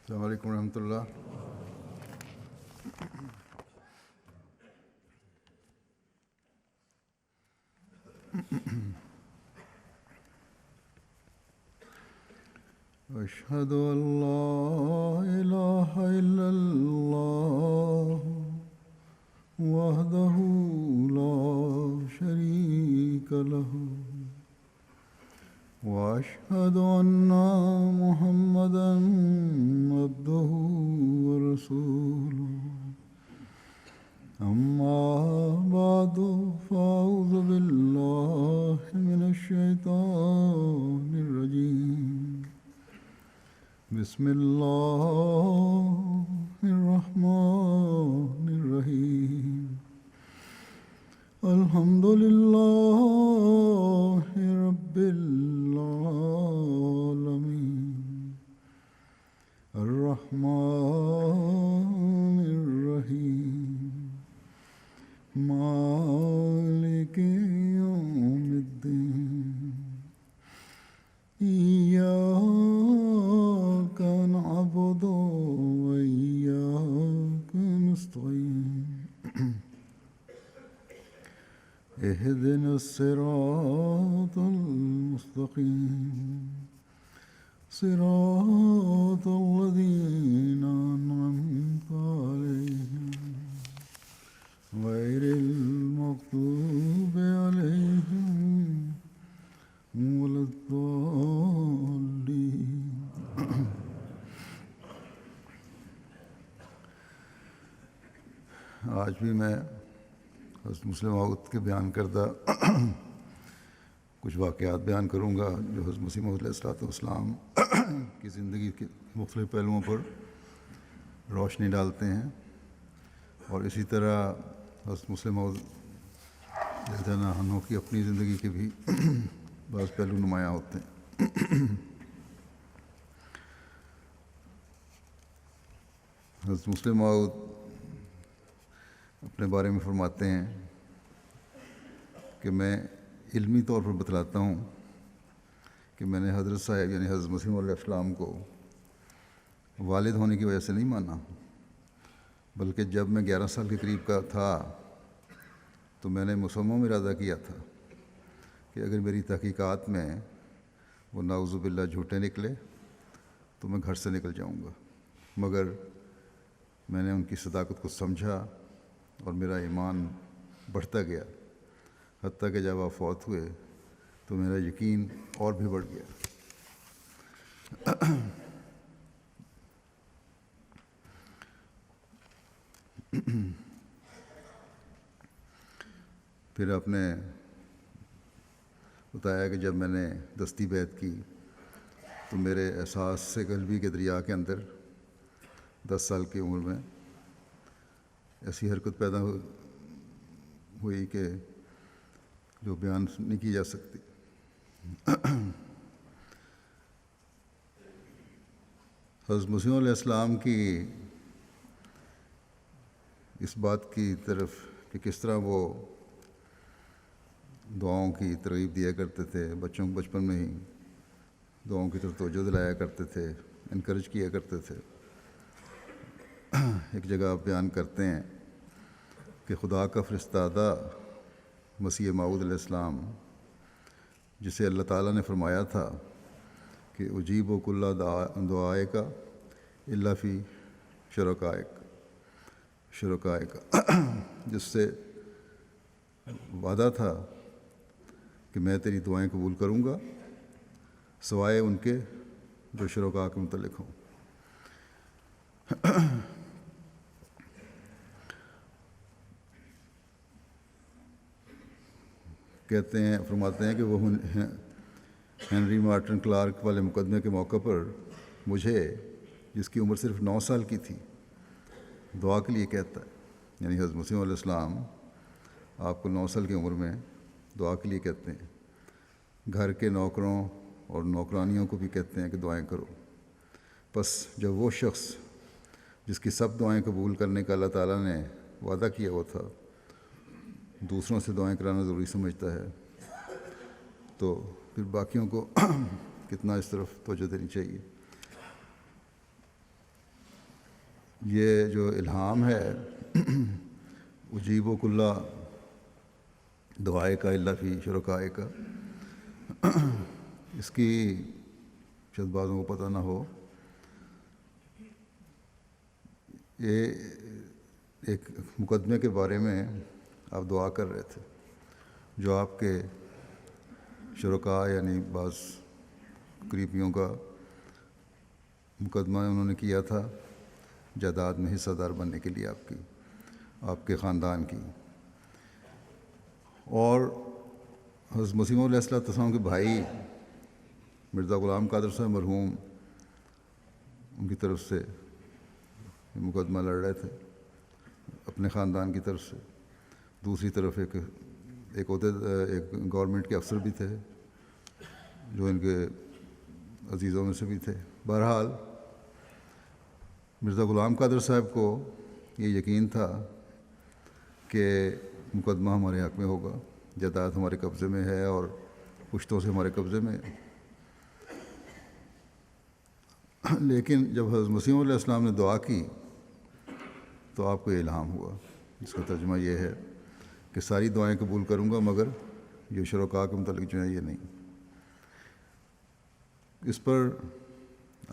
السلام علیکم ورحمۃ اللہ۔ اشہد ان لا الہ الا اللہ وحدہ لا شریک لہ واشہد ان محمدا عبدہ ورسولہ اما بعد فاعوذ باللہ من الشیطان الرجیم بسم اللہ الرحمن الرحیم الحمد للہ رب العالمین الرحمن الرحیم مالک یوم الدین إياك نعبد وإياك نستعين اهدنا الصراط المستقيم صراط الذين أنعمت عليهم غير المغضوب عليهم ولا الضالين۔ آج بھی میں حضرت مسلم موعود کے بیان کردہ کچھ واقعات بیان کروں گا جو حضرت مسیح موعود علیہ الصلوۃ والسلام کی زندگی کے مختلف پہلوؤں پر روشنی ڈالتے ہیں، اور اسی طرح حضرت مسلم موعود رضی اللہ عنہ کی اپنی زندگی کے بھی بعض پہلو نمایاں ہوتے ہیں۔ حضرت مسلم موعود اپنے بارے میں فرماتے ہیں کہ میں علمی طور پر بتلاتا ہوں کہ میں نے حضرت صاحب یعنی حضرت مسیح علیہ السلام کو والد ہونے کی وجہ سے نہیں مانا، بلکہ جب میں 11 سال کے قریب کا تھا تو میں نے مصمم ارادہ کیا تھا کہ اگر میری تحقیقات میں وہ نعوذ باللہ جھوٹے نکلے تو میں گھر سے نکل جاؤں گا، مگر میں نے ان کی صداقت کو سمجھا اور میرا ایمان بڑھتا گیا، حتیٰ کہ جب آپ فوت ہوئے تو میرا یقین اور بھی بڑھ گیا۔ پھر آپ نے بتایا کہ جب میں نے دستی بیعت کی تو میرے احساس سے قلبی کے دریا کے اندر 10 سال کی عمر میں ایسی حرکت پیدا ہوئی کہ جو بیان نہیں کی جا سکتی۔ حضرت مسیح علیہ السلام کی اس بات کی طرف کہ کس طرح وہ دعاؤں کی ترغیب دیا کرتے تھے، بچوں کو بچپن میں ہی دعاؤں کی طرف توجہ دلایا کرتے تھے، انکریج کیا کرتے تھے۔ ایک جگہ آپ بیان کرتے ہیں کہ خدا کا فرستادہ مسیح موعود علیہ السلام جسے اللہ تعالیٰ نے فرمایا تھا کہ اجیب و کل دعائے کا اللہ فی شرکائے کا، جس سے وعدہ تھا کہ میں تیری دعائیں قبول کروں گا سوائے ان کے جو شرکاء کے متعلق ہوں۔ کہتے ہیں فرماتے ہیں کہ وہ ہنری مارٹن کلارک والے مقدمے کے موقع پر مجھے، جس کی عمر صرف 9 سال کی تھی، دعا کے لیے کہتا ہے، یعنی حضرت مسیح علیہ السلام آپ کو 9 سال کی عمر میں دعا کے لیے کہتے ہیں۔ گھر کے نوکروں اور نوکرانیوں کو بھی کہتے ہیں کہ دعائیں کرو۔ بس جب وہ شخص جس کی سب دعائیں قبول کرنے کا اللہ تعالیٰ نے وعدہ کیا ہوا تھا دوسروں سے دعائیں کرانا ضروری سمجھتا ہے، تو پھر باقیوں کو کتنا اس طرف توجہ دینی چاہیے۔ یہ جو الہام ہے اجیب و کلّا دعائے کا اللہ فی شرکائے کا، اس کی شاید بعضوں کو پتہ نہ ہو، یہ ایک مقدمے کے بارے میں آپ دعا کر رہے تھے جو آپ کے شرکاء یعنی بعض قریبیوں کا مقدمہ انہوں نے کیا تھا جائیداد میں حصہ دار بننے کے لیے آپ کے خاندان کی، اور حضرت مسیح موعود علیہ السلام کے بھائی مرزا غلام قادر صاحب مرحوم ان کی طرف سے مقدمہ لڑ رہے تھے اپنے خاندان کی طرف سے، دوسری طرف ایک گورنمنٹ کے افسر بھی تھے جو ان کے عزیزوں میں سے بھی تھے۔ بہرحال مرزا غلام قادر صاحب کو یہ یقین تھا کہ مقدمہ ہمارے حق میں ہوگا، جائیداد ہمارے قبضے میں ہے اور پشتوں سے ہمارے قبضے میں ہے۔ لیکن جب حضرت مسیح علیہ السلام نے دعا کی تو آپ کو یہ الہام ہوا، اس کا ترجمہ یہ ہے کہ ساری دعائیں قبول کروں گا مگر یہ شرکاء کے متعلق جو ہے یہ نہیں۔ اس پر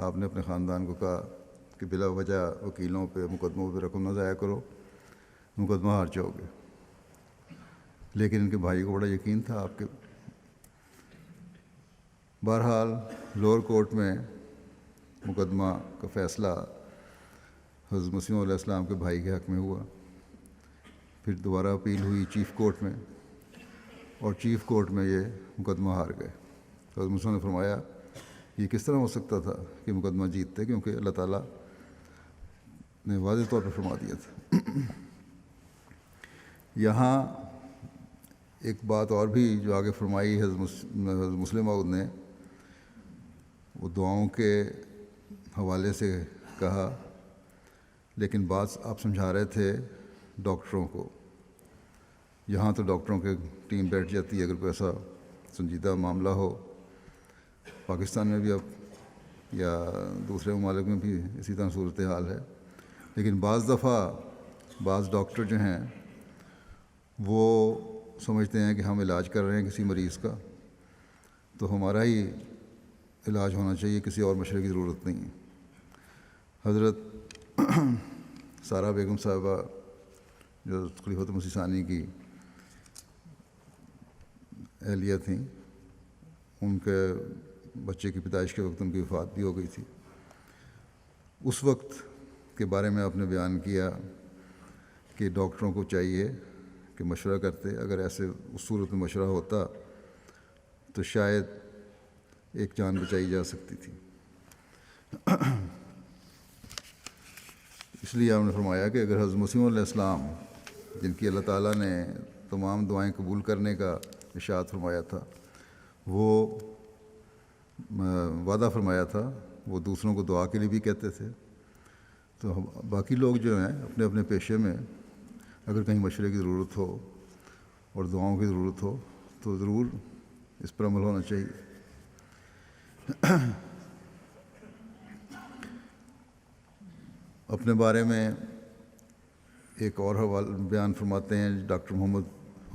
آپ نے اپنے خاندان کو کہا کہ بلا وجہ وکیلوں پہ مقدموں پہ رقم نہ ضائع کرو، مقدمہ ہار جاؤ گے۔ لیکن ان کے بھائی کو بڑا یقین تھا آپ کے۔ بہرحال لوور کورٹ میں مقدمہ کا فیصلہ حضرت مسیح علیہ السلام کے بھائی کے حق میں ہوا، پھر دوبارہ اپیل ہوئی چیف کورٹ میں، اور چیف کورٹ میں یہ مقدمہ ہار گئے۔ حضرت مسیح نے فرمایا یہ کس طرح ہو سکتا تھا کہ مقدمہ جیتتے، کیونکہ اللہ تعالیٰ نے واضح طور پر فرما دیا تھا۔ یہاں ایک بات اور بھی جو آگے فرمائی حضرت مسلم موعود نے، وہ دعاؤں کے حوالے سے کہا، لیکن بات آپ سمجھا رہے تھے ڈاکٹروں کو۔ یہاں تو ڈاکٹروں کے ٹیم بیٹھ جاتی ہے اگر کوئی ایسا سنجیدہ معاملہ ہو، پاکستان میں بھی اب یا دوسرے ممالک میں بھی اسی طرح صورتحال ہے، لیکن بعض دفعہ بعض ڈاکٹر جو ہیں وہ سمجھتے ہیں کہ ہم علاج کر رہے ہیں کسی مریض کا تو ہمارا ہی علاج ہونا چاہیے، کسی اور مشورے کی ضرورت نہیں ہے۔ حضرت سارہ بیگم صاحبہ جو خلیفۃ مسیح ثانی کی اہلیہ تھیں، ان کے بچے کی پیدائش کے وقت ان کی وفات بھی ہو گئی تھی۔ اس وقت کے بارے میں آپ نے بیان کیا کہ ڈاکٹروں کو چاہیے کہ مشورہ کرتے، اگر ایسے اس صورت میں مشورہ ہوتا تو شاید ایک جان بچائی جا سکتی تھی۔ اس لیے آپ نے فرمایا کہ اگر حضرت مسیح علیہ السلام، جن کی اللہ تعالیٰ نے تمام دعائیں قبول کرنے کا ارشاد فرمایا تھا، وہ وعدہ فرمایا تھا، وہ دوسروں کو دعا کے لیے بھی کہتے تھے، تو باقی لوگ جو ہیں اپنے اپنے پیشے میں اگر کہیں مشورے کی ضرورت ہو اور دعاؤں کی ضرورت ہو تو ضرور اس پر عمل ہونا چاہیے۔ اپنے بارے میں ایک اور حوالہ بیان فرماتے ہیں ڈاکٹر محمد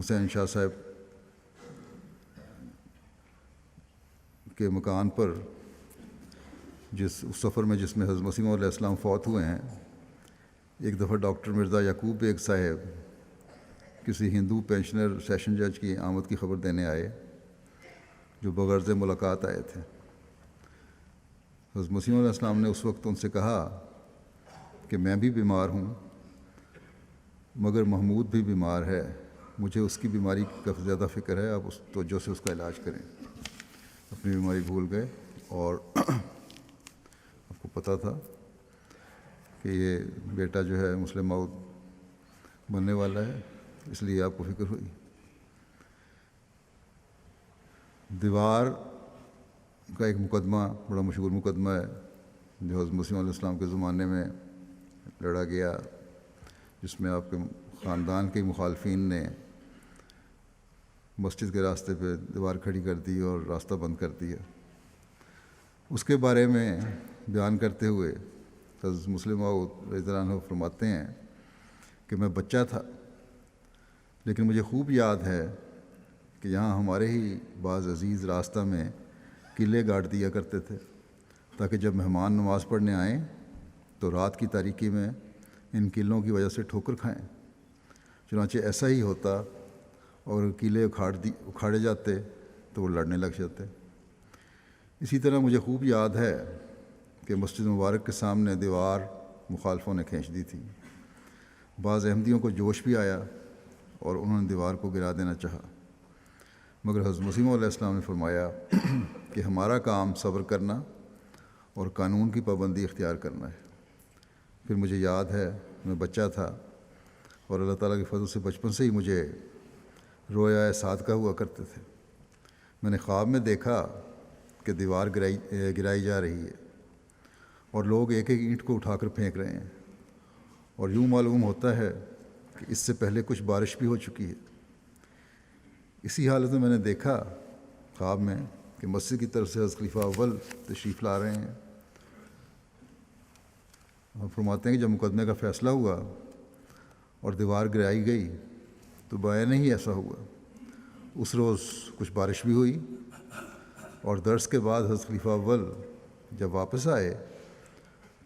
حسین شاہ صاحب کے مکان پر، اس سفر میں جس میں حضرت مسیح علیہ السلام فوت ہوئے ہیں، ایک دفعہ ڈاکٹر مرزا یعقوب بیگ صاحب کسی ہندو پینشنر سیشن جج کی آمد کی خبر دینے آئے جو بغرض ملاقات آئے تھے۔ حضرت مسیح علیہ السلام نے اس وقت ان سے کہا کہ میں بھی بیمار ہوں مگر محمود بھی بیمار ہے، مجھے اس کی بیماری کا زیادہ فکر ہے، آپ اس توجہ سے اس کا علاج کریں۔ اپنی بیماری بھول گئے، اور آپ کو پتہ تھا کہ یہ بیٹا جو ہے مسلم موعود بننے والا ہے، اس لیے آپ کو فکر ہوئی۔ دیوار کا ایک مقدمہ بڑا مشہور مقدمہ ہے جو حضرت مسیح علیہ السلام کے زمانے میں لڑا گیا، جس میں آپ کے خاندان کے مخالفین نے مسجد کے راستے پہ دیوار کھڑی کر دی اور راستہ بند کر دیا۔ اس کے بارے میں بیان کرتے ہوئے حضرت مسلم موعود رضی اللہ عنہ فرماتے ہیں کہ میں بچہ تھا، لیکن مجھے خوب یاد ہے کہ یہاں ہمارے ہی بعض عزیز راستہ میں قلعے گاڑ دیا کرتے تھے تاکہ جب مہمان نماز پڑھنے آئیں تو رات کی تاریکی میں ان قلعوں کی وجہ سے ٹھوکر کھائیں۔ چنانچہ ایسا ہی ہوتا، اور قلعے اکھاڑے جاتے تو وہ لڑنے لگ جاتے۔ اسی طرح مجھے خوب یاد ہے کہ مسجد مبارک کے سامنے دیوار مخالفوں نے کھینچ دی تھی۔ بعض احمدیوں کو جوش بھی آیا اور انہوں نے دیوار کو گرا دینا چاہا، مگر حضرت مسیح علیہ السلام نے فرمایا کہ ہمارا کام صبر کرنا اور قانون کی پابندی اختیار کرنا ہے۔ پھر مجھے یاد ہے میں بچہ تھا اور اللہ تعالیٰ کے فضل سے بچپن سے ہی مجھے رویا صادقہ ہوا کرتے تھے۔ میں نے خواب میں دیکھا کہ دیوار گرائی جا رہی ہے اور لوگ ایک ایک اینٹ کو اٹھا کر پھینک رہے ہیں، اور یوں معلوم ہوتا ہے کہ اس سے پہلے کچھ بارش بھی ہو چکی ہے۔ اسی حالت میں نے دیکھا خواب میں کہ مسجد کی طرف سے حضرت خلیفہ اول تشریف لا رہے ہیں۔ اور فرماتے ہیں کہ جب مقدمے کا فیصلہ ہوا اور دیوار گرائی گئی تو بیان ہی ایسا ہوا۔ اس روز کچھ بارش بھی ہوئی، اور درس کے بعد حضرت خلیفہ اول جب واپس آئے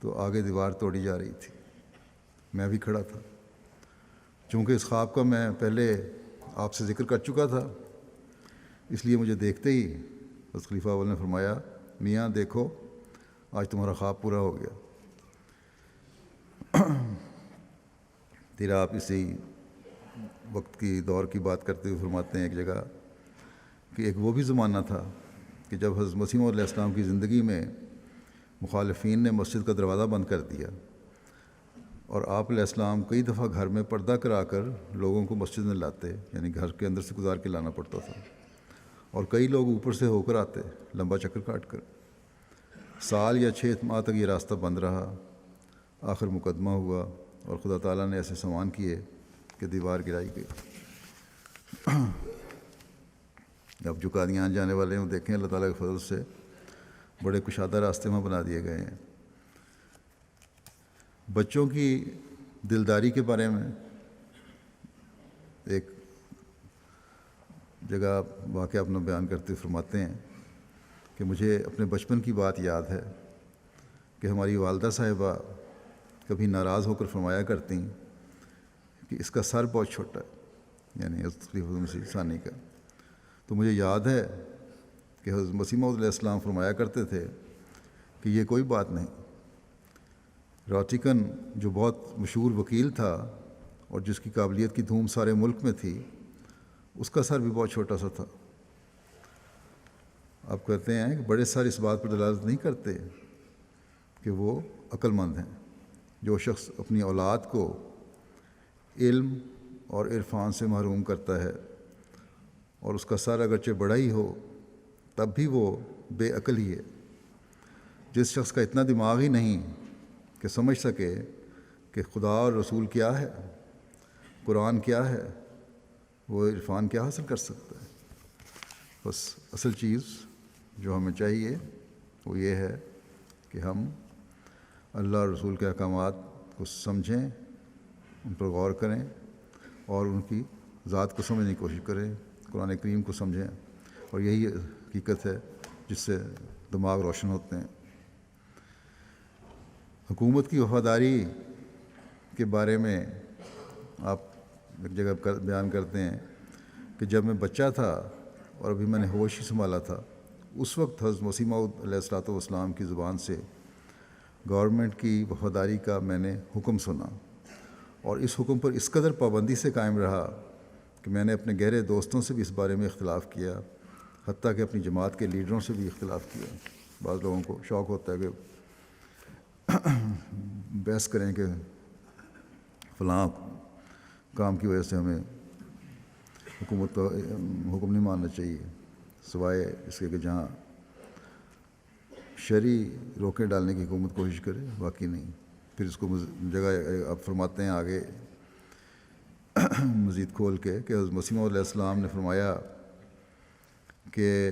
تو آگے دیوار توڑی جا رہی تھی۔ میں بھی کھڑا تھا۔ چونکہ اس خواب کا میں پہلے آپ سے ذکر کر چکا تھا، اس لیے مجھے دیکھتے ہی حضرت خلیفہ اول نے فرمایا، میاں دیکھو آج تمہارا خواب پورا ہو گیا۔ پھر آپ اسی وقت کی دور کی بات کرتے ہوئے فرماتے ہیں ایک جگہ کہ ایک وہ بھی زمانہ تھا کہ جب حضرت مسیح علیہ السلام کی زندگی میں مخالفین نے مسجد کا دروازہ بند کر دیا، اور آپ علیہ السلام کئی دفعہ گھر میں پردہ کرا کر لوگوں کو مسجد میں لاتے، یعنی گھر کے اندر سے گزار کے لانا پڑتا تھا، اور کئی لوگ اوپر سے ہو کر آتے لمبا چکر کاٹ کر۔ سال یا 6 ماہ تک یہ راستہ بند رہا۔ آخر مقدمہ ہوا اور خدا تعالیٰ نے ایسے سامان کیے کہ دیوار گرائی گئی۔ اب جو قادیان جانے والے ہیں وہ دیکھیں اللہ تعالیٰ کے فضل سے بڑے کشادہ راستے وہاں بنا دیے گئے ہیں۔ بچوں کی دلداری کے بارے میں ایک جگہ واقعہ اپنا بیان کرتے فرماتے ہیں کہ مجھے اپنے بچپن کی بات یاد ہے کہ ہماری والدہ صاحبہ کبھی ناراض ہو کر فرمایا کرتی کہ اس کا سر بہت چھوٹا ہے، یعنی حضرت خلیفہ مسیح ثانی کا۔ تو مجھے یاد ہے کہ حضرت مسیح موعود علیہ السلام فرمایا کرتے تھے کہ یہ کوئی بات نہیں۔ راٹیکن جو بہت مشہور وکیل تھا اور جس کی قابلیت کی دھوم سارے ملک میں تھی، اس کا سر بھی بہت چھوٹا سا تھا۔ آپ کہتے ہیں کہ بڑے سر اس بات پر دلالت نہیں کرتے کہ وہ عقل مند ہیں۔ جو شخص اپنی اولاد کو علم اور عرفان سے محروم کرتا ہے اور اس کا سر اگرچہ بڑا ہی ہو تب بھی وہ بے عقل ہی ہے۔ جس شخص کا اتنا دماغ ہی نہیں کہ سمجھ سکے کہ خدا اور رسول کیا ہے، قرآن کیا ہے، وہ عرفان کیا حاصل کر سکتا ہے۔ بس اصل چیز جو ہمیں چاہیے وہ یہ ہے کہ ہم اللہ اور رسول کے احکامات کو سمجھیں، ان پر غور کریں اور ان کی ذات کو سمجھنے کی کوشش کریں، قرآن کریم کو سمجھیں، اور یہی حقیقت ہے جس سے دماغ روشن ہوتے ہیں۔ حکومت کی وفاداری کے بارے میں آپ ایک جگہ بیان کرتے ہیں کہ جب میں بچہ تھا اور ابھی میں نے ہوش ہی سنبھالا تھا، اس وقت حضرت مسیح موعود علیہ الصلوۃ والسلام کی زبان سے گورنمنٹ کی وفاداری کا میں نے حکم سنا، اور اس حکم پر اس قدر پابندی سے قائم رہا کہ میں نے اپنے گہرے دوستوں سے بھی اس بارے میں اختلاف کیا، حتیٰ کہ اپنی جماعت کے لیڈروں سے بھی اختلاف کیا۔ بعض لوگوں کو شوق ہوتا ہے کہ بحث کریں کہ فلاں کام کی وجہ سے ہمیں حکومت کا حکم نہیں ماننا چاہیے، سوائے اس کے کہ جہاں شرعی روکیں ڈالنے کی حکومت کوشش کرے، باقی نہیں۔ پھر اس کو جگہ آپ فرماتے ہیں آگے مزید کھول کے کہ حضرت مسیح علیہ السلام نے فرمایا کہ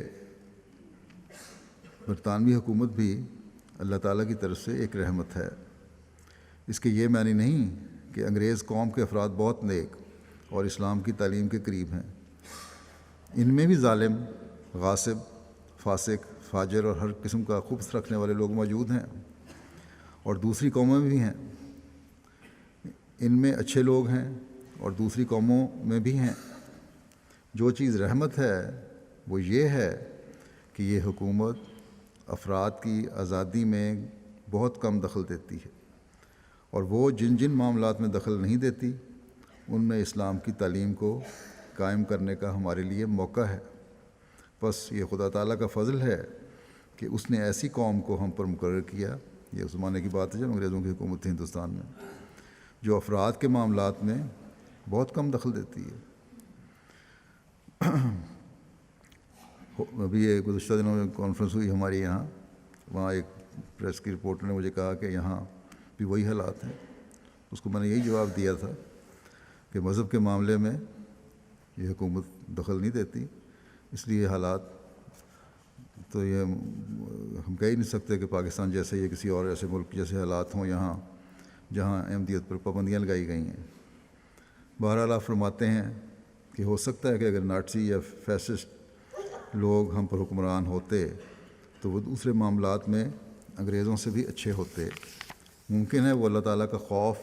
برطانوی حکومت بھی اللہ تعالیٰ کی طرف سے ایک رحمت ہے، اس کے یہ معنی نہیں کہ انگریز قوم کے افراد بہت نیک اور اسلام کی تعلیم کے قریب ہیں۔ ان میں بھی ظالم، غاصب، فاسق، فاجر اور ہر قسم کا خبث رکھنے والے لوگ موجود ہیں، اور دوسری قوموں میں بھی ہیں۔ ان میں اچھے لوگ ہیں اور دوسری قوموں میں بھی ہیں۔ جو چیز رحمت ہے وہ یہ ہے کہ یہ حکومت افراد کی آزادی میں بہت کم دخل دیتی ہے، اور وہ جن جن معاملات میں دخل نہیں دیتی ان میں اسلام کی تعلیم کو قائم کرنے کا ہمارے لیے موقع ہے۔ بس یہ خدا تعالیٰ کا فضل ہے کہ اس نے ایسی قوم کو ہم پر مقرر کیا، یہ اس زمانے کی بات ہے جب انگریزوں کی حکومت تھی ہندوستان میں، جو افراد کے معاملات میں بہت کم دخل دیتی ہے۔ ابھی یہ گزشتہ دنوں میں کانفرنس ہوئی ہمارے یہاں، وہاں ایک پریس کی رپورٹر نے مجھے کہا کہ یہاں بھی وہی حالات ہیں۔ اس کو میں نے یہی جواب دیا تھا کہ مذہب کے معاملے میں یہ حکومت دخل نہیں دیتی، اس لیے حالات تو یہ ہم کہہ ہی نہیں سکتے کہ پاکستان جیسے یا کسی اور ایسے ملک جیسے حالات ہوں یہاں جہاں احمدیت پر پابندیاں لگائی گئی ہیں۔ بہرحال آپ فرماتے ہیں کہ ہو سکتا ہے کہ اگر ناٹسی یا فیسسٹ لوگ ہم پر حکمران ہوتے تو وہ دوسرے معاملات میں انگریزوں سے بھی اچھے ہوتے۔ ممکن ہے وہ اللہ تعالیٰ کا خوف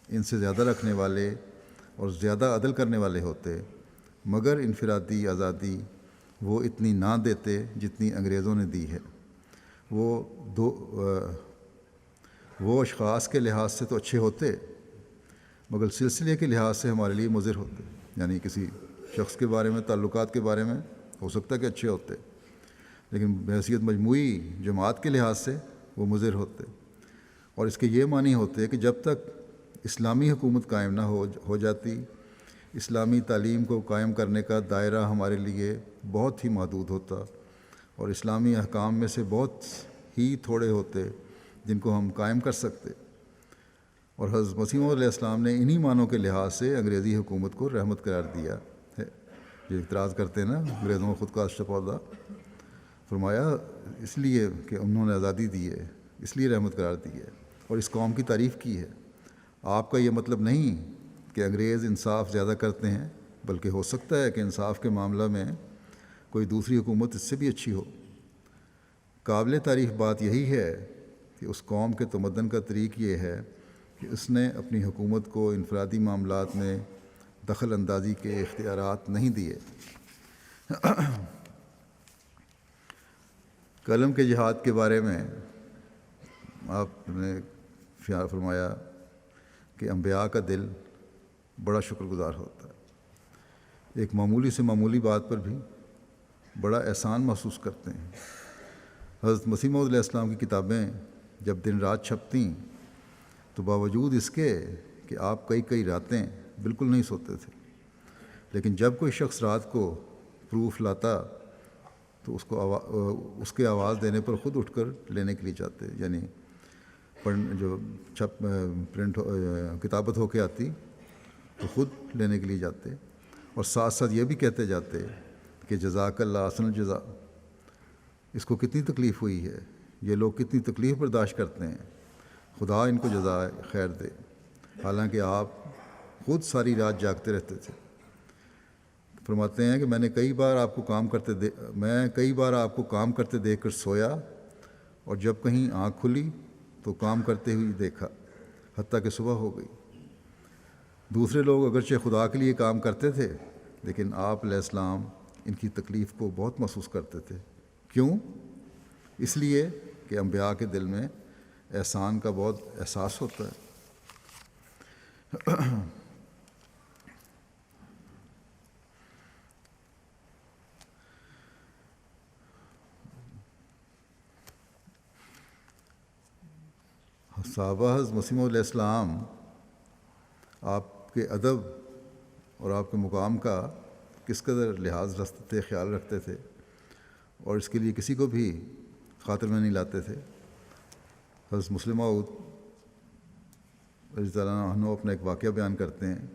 ان سے زیادہ رکھنے والے اور زیادہ عدل کرنے والے ہوتے، مگر انفرادی آزادی وہ اتنی نہ دیتے جتنی انگریزوں نے دی ہے۔ وہ اشخاص کے لحاظ سے تو اچھے ہوتے، مگر سلسلے کے لحاظ سے ہمارے لیے مضر ہوتے۔ یعنی کسی شخص کے بارے میں، تعلقات کے بارے میں ہو سکتا ہے کہ اچھے ہوتے، لیکن بحیثیت مجموعی جماعت کے لحاظ سے وہ مضر ہوتے۔ اور اس کے یہ معنی ہوتے کہ جب تک اسلامی حکومت قائم نہ ہو جاتی، اسلامی تعلیم کو قائم کرنے کا دائرہ ہمارے لیے بہت ہی محدود ہوتا، اور اسلامی احکام میں سے بہت ہی تھوڑے ہوتے جن کو ہم قائم کر سکتے۔ اور حضرت مسیح موعود علیہ السلام نے انہی معنوں کے لحاظ سے انگریزی حکومت کو رحمت قرار دیا ہے۔ جو اعتراض کرتے ہیں نا انگریزوں کو خود کاشتہ پودا، فرمایا اس لیے کہ انہوں نے آزادی دی ہے، اس لیے رحمت قرار دی ہے، اور اس قوم کی تعریف کی ہے۔ آپ کا یہ مطلب نہیں کہ انگریز انصاف زیادہ کرتے ہیں، بلکہ ہو سکتا ہے کہ انصاف کے معاملہ میں کوئی دوسری حکومت اس سے بھی اچھی ہو۔ قابل تعریف بات یہی ہے کہ اس قوم کے تمدن کا طریق یہ ہے کہ اس نے اپنی حکومت کو انفرادی معاملات میں دخل اندازی کے اختیارات نہیں دیے۔ قلم کے جہاد کے بارے میں آپ نے فرمایا کہ انبیاء کا دل بڑا شکر گزار ہوتا ہے، ایک معمولی سے معمولی بات پر بھی بڑا احسان محسوس کرتے ہیں۔ حضرت مسیح موعود علیہ السلام کی کتابیں جب دن رات چھپتیں تو باوجود اس کے کہ آپ کئی راتیں بالکل نہیں سوتے تھے، لیکن جب کوئی شخص رات کو پروف لاتا تو اس کے آواز دینے پر خود اٹھ کر لینے کے لیے جاتے، یعنی جو پرنٹ کتابت ہو کے آتی تو خود لینے کے لیے جاتے، اور ساتھ ساتھ یہ بھی کہتے جاتے کہ جزاک اللہ احسن الجزا۔ اس کو کتنی تکلیف ہوئی ہے، یہ لوگ کتنی تکلیف برداشت کرتے ہیں، خدا ان کو جزائے خیر دے، حالانکہ آپ خود ساری رات جاگتے رہتے تھے۔ فرماتے ہیں کہ میں کئی بار آپ کو کام کرتے دیکھ کر سویا، اور جب کہیں آنکھ کھلی تو کام کرتے ہوئے دیکھا، حتیٰ کہ صبح ہو گئی۔ دوسرے لوگ اگرچہ خدا کے لیے کام کرتے تھے، لیکن آپ علیہ السلام ان کی تکلیف کو بہت محسوس کرتے تھے۔ کیوں؟ اس لیے کہ انبیاء کے دل میں احسان کا بہت احساس ہوتا ہے۔ صحابہ حضرت مسیح موعود علیہ السلام آپ کے ادب اور آپ کے مقام کا کس قدر لحاظ رکھتے تھے، خیال رکھتے تھے، اور اس کے لیے کسی کو بھی خاطر میں نہیں لاتے تھے۔ حضرت مسلم موعود رضی اللہ عنہ اپنا ایک واقعہ بیان کرتے ہیں،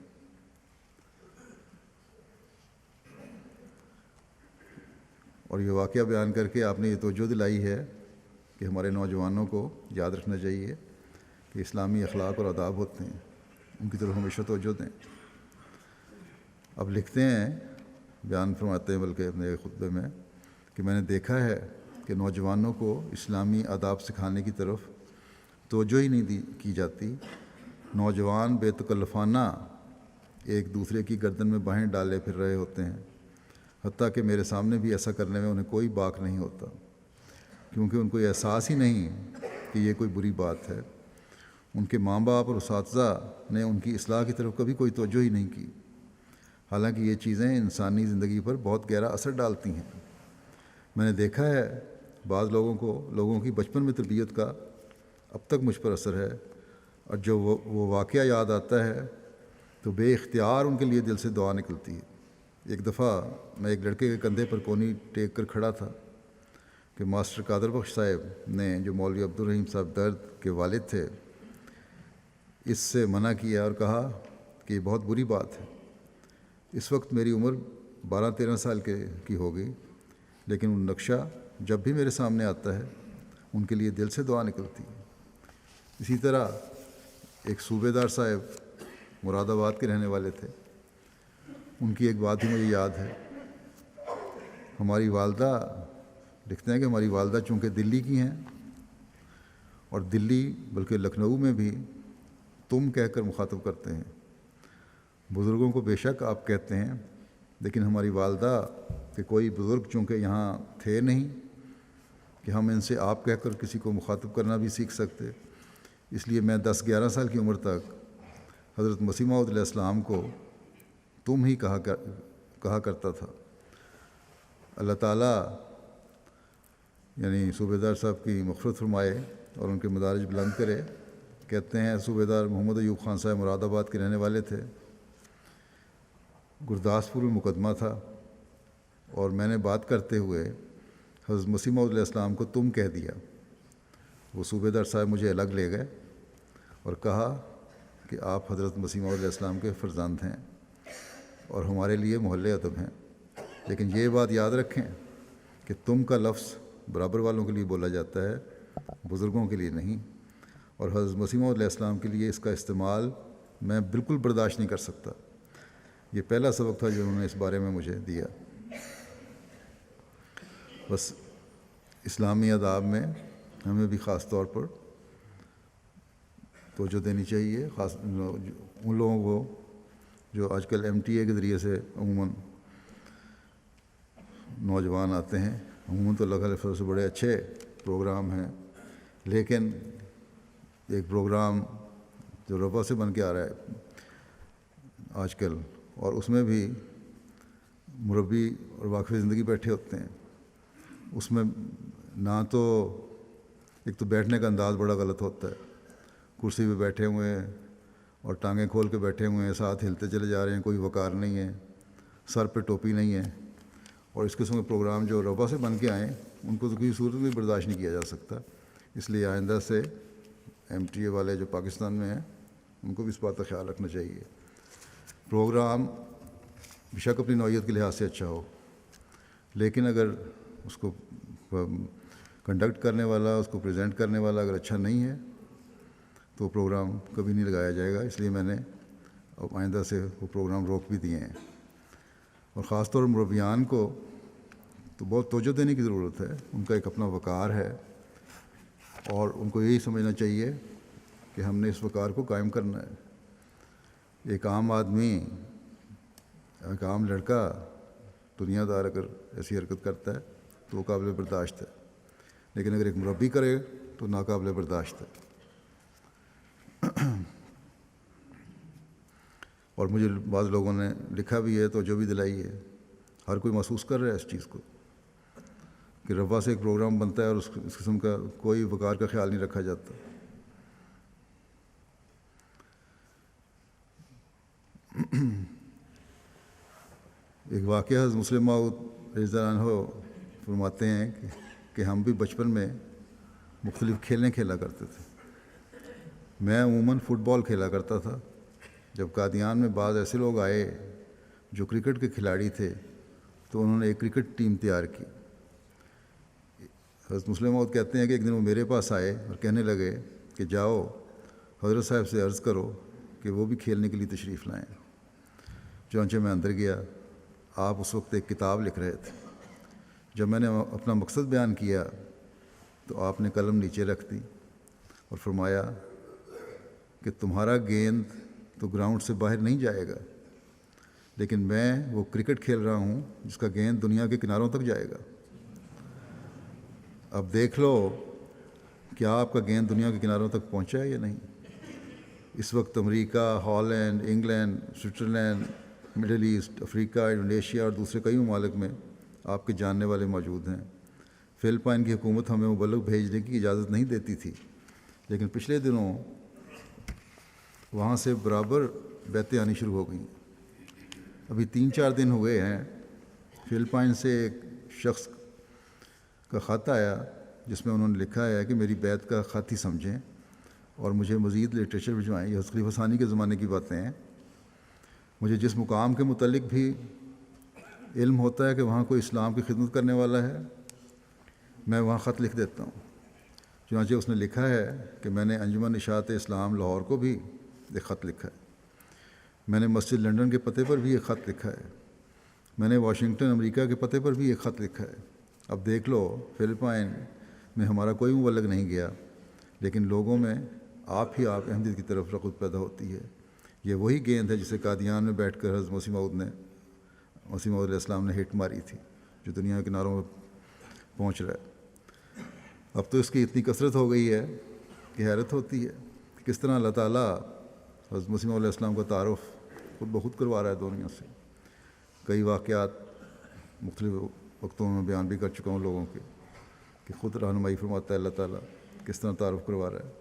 اور یہ واقعہ بیان کر کے آپ نے یہ توجہ دلائی ہے کہ ہمارے نوجوانوں کو یاد رکھنا چاہیے کہ اسلامی اخلاق اور آداب ہوتے ہیں، ان کی طرف ہمیشہ توجہ دیں۔ اب لکھتے ہیں، بیان فرماتے ہیں بلکہ اپنے خطبے میں، کہ میں نے دیکھا ہے کہ نوجوانوں کو اسلامی آداب سکھانے کی طرف توجہ ہی نہیں کی جاتی۔ نوجوان بے تکلفانہ ایک دوسرے کی گردن میں باہیں ڈالے پھر رہے ہوتے ہیں، حتیٰ کہ میرے سامنے بھی ایسا کرنے میں انہیں کوئی باک نہیں ہوتا، کیونکہ ان کو یہ احساس ہی نہیں کہ یہ کوئی بری بات ہے۔ ان کے ماں باپ اور اساتذہ نے ان کی اصلاح کی طرف کبھی کوئی توجہ ہی نہیں کی، حالانکہ یہ چیزیں انسانی زندگی پر بہت گہرا اثر ڈالتی ہیں۔ میں نے دیکھا ہے بعض لوگوں کی بچپن میں تربیت کا اب تک مجھ پر اثر ہے، اور جو وہ واقعہ یاد آتا ہے تو بے اختیار ان کے لیے دل سے دعا نکلتی ہے۔ ایک دفعہ میں ایک لڑکے کے کندھے پر کونی ٹیک کر کھڑا تھا کہ ماسٹر قادر بخش صاحب نے، جو مولوی عبدالرحیم صاحب درد کے والد تھے، اس سے منع کیا اور کہا کہ یہ بہت بری بات ہے۔ اس وقت میری عمر 12-13 سال کی ہو گئی، لیکن وہ نقشہ جب بھی میرے سامنے آتا ہے ان کے لیے دل سے دعا نکلتی ہے۔ اسی طرح ایک صوبے دار صاحب مراد آباد کے رہنے والے تھے، ان کی ایک بات بھی مجھے یاد ہے۔ ہماری والدہ لکھتے ہیں کہ ہماری والدہ چونکہ دلی کی ہیں، اور دلی بلکہ لکھنؤ میں بھی تم کہہ کر مخاطب کرتے ہیں۔ بزرگوں کو بے شک آپ کہتے ہیں، لیکن ہماری والدہ کہ کوئی بزرگ چونکہ یہاں تھے نہیں کہ ہم ان سے آپ کہہ کر کسی کو مخاطب کرنا بھی سیکھ سکتے، اس لیے میں 10-11 سال کی عمر تک حضرت مسیح موعود علیہ السلام کو تم ہی کہا کرتا تھا۔ اللہ تعالیٰ یعنی صوبے دار صاحب کی مغفرت فرمائے اور ان کے مدارج بلند کرے۔ کہتے ہیں صوبے دار محمد ایوب خان صاحب مراد آباد کے رہنے والے تھے۔ گرداسپور میں مقدمہ تھا اور میں نے بات کرتے ہوئے حضرت مسیح موعود علیہ السلام کو تم کہہ دیا۔ وہ صوبے دار صاحب مجھے الگ لے گئے اور کہا کہ آپ حضرت مسیح موعود علیہ السلام کے فرزند ہیں اور ہمارے لیے محل ادب ہیں، لیکن یہ بات یاد رکھیں کہ تم کا لفظ برابر والوں کے لیے بولا جاتا ہے، بزرگوں کے لیے نہیں، اور حضرت مسیح موعود علیہ السلام کے لیے اس کا استعمال میں بالکل برداشت نہیں کر سکتا۔ یہ پہلا سبق تھا جو انہوں نے اس بارے میں مجھے دیا۔ بس اسلامی آداب میں ہمیں بھی خاص طور پر توجہ دینی چاہیے، خاص ان لوگوں کو جو آج کل MTA کے ذریعے سے عموماً نوجوان آتے ہیں۔ عموماً تو اللہ کے فضل سے بڑے اچھے پروگرام ہیں، لیکن ایک پروگرام جو رفع سے بن کے آ رہا ہے آج کل، اور اس میں بھی مربی اور واقف زندگی بیٹھے ہوتے ہیں، اس میں نہ تو ایک تو بیٹھنے کا انداز بڑا غلط ہوتا ہے، کرسی پہ بیٹھے ہوئے ہیں اور ٹانگیں کھول کے بیٹھے ہوئے ہیں، ساتھ ہلتے چلے جا رہے ہیں، کوئی وقار نہیں ہے، سر پہ ٹوپی نہیں ہے، اور اس قسم کے پروگرام جو رفع سے بن کے آئیں ان کو تو کسی صورت میں برداشت نہیں کیا جا سکتا۔ اس لیے آئندہ سے MTA والے جو پاکستان میں ہیں ان کو بھی اس بات کا خیال رکھنا چاہیے۔ پروگرام بے شک اپنی نوعیت کے لحاظ سے اچھا ہو، لیکن اگر اس کو کنڈکٹ کرنے والا، اس کو پریزنٹ کرنے والا اگر اچھا نہیں ہے تو پروگرام کبھی نہیں لگایا جائے گا۔ اس لیے میں نے اب آئندہ سے وہ پروگرام روک بھی دیے ہیں، اور خاص طور پر مربیان کو تو بہت توجہ دینے کی ضرورت ہے۔ ان کا ایک اپنا وقار ہے، اور ان کو یہی سمجھنا چاہیے کہ ہم نے اس وقار کو قائم کرنا ہے۔ ایک عام آدمی، ایک عام لڑکا دنیا دار اگر ایسی حرکت کرتا ہے تو وہ قابل برداشت ہے، لیکن اگر ایک مربی کرے تو ناقابل برداشت ہے۔ اور مجھے بعض لوگوں نے لکھا بھی ہے، تو جو بھی دلائی ہے، ہر کوئی محسوس کر رہا ہے اس چیز کو کہ رفع سے ایک پروگرام بنتا ہے اور اس قسم کا کوئی وقار کا خیال نہیں رکھا جاتا۔ ایک واقعہ حضرت مسلم موعود رضی اللہ عنہ فرماتے ہیں کہ ہم بھی بچپن میں مختلف کھیلیں کھیلا کرتے تھے۔ میں عموماً فٹ بال کھیلا کرتا تھا۔ جب قادیان میں بعض ایسے لوگ آئے جو کرکٹ کے کھلاڑی تھے تو انہوں نے ایک کرکٹ ٹیم تیار کی۔ حضرت مسلم موعود کہتے ہیں کہ ایک دن وہ میرے پاس آئے اور کہنے لگے کہ جاؤ حضرت صاحب سے عرض کرو کہ وہ بھی کھیلنے کے لیے تشریف لائیں۔ چنانچہ میں اندر گیا۔ آپ اس وقت ایک کتاب لکھ رہے تھے۔ جب میں نے اپنا مقصد بیان کیا تو آپ نے قلم نیچے رکھ دی اور فرمایا کہ تمہارا گیند تو گراؤنڈ سے باہر نہیں جائے گا، لیکن میں وہ کرکٹ کھیل رہا ہوں جس کا گیند دنیا کے کناروں تک جائے گا۔ اب دیکھ لو کیا آپ کا گیند دنیا کے کناروں تک پہنچا ہے یا نہیں۔ اس وقت امریکہ، Holland, England, Switzerland, Middle East, افریقہ، انڈونیشیا اور دوسرے کئی ممالک میں آپ کے جاننے والے موجود ہیں۔ فلپائن کی حکومت ہمیں مبلغ بھیجنے کی اجازت نہیں دیتی تھی، لیکن پچھلے دنوں وہاں سے برابر بیعتیں آنی شروع ہو گئیں۔ ابھی 3-4 دن ہوئے ہیں، فلپائن سے ایک شخص کا خط آیا جس میں انہوں نے لکھا ہے کہ میری بیعت کا خط ہی سمجھیں اور مجھے مزید لٹریچر بھجوائیں۔ یہ حضرت خلیفہ ثانی کے زمانے کی باتیں ہیں۔ مجھے جس مقام کے متعلق بھی علم ہوتا ہے کہ وہاں کوئی اسلام کی خدمت کرنے والا ہے، میں وہاں خط لکھ دیتا ہوں۔ چنانچہ اس نے لکھا ہے کہ میں نے انجمن اشاعت اسلام لاہور کو بھی ایک خط لکھا ہے، میں نے مسجد لنڈن کے پتے پر بھی ایک خط لکھا ہے، میں نے واشنگٹن امریکہ کے پتے پر بھی ایک خط لکھا ہے۔ اب دیکھ لو فلپائن میں ہمارا کوئی مبلغ نہیں گیا، لیکن لوگوں میں آپ ہی آپ احمدیت کی طرف رغبت پیدا ہوتی ہے۔ یہ وہی گیند ہے جسے قادیان میں بیٹھ کر حضرت مسیح موعود علیہ السلام نے ہٹ ماری تھی، جو دنیا کے کناروں میں پہنچ رہا ہے۔ اب تو اس کی اتنی کثرت ہو گئی ہے کہ حیرت ہوتی ہے کہ کس طرح اللہ تعالیٰ حضرت مسیح علیہ السلام کا تعارف خود بخود کروا رہا ہے دنیا سے۔ کئی واقعات مختلف وقتوں میں بیان بھی کر چکا ہوں لوگوں کے کہ خود رہنمائی فرماتا ہے اللہ تعالیٰ، کس طرح تعارف کروا رہا ہے۔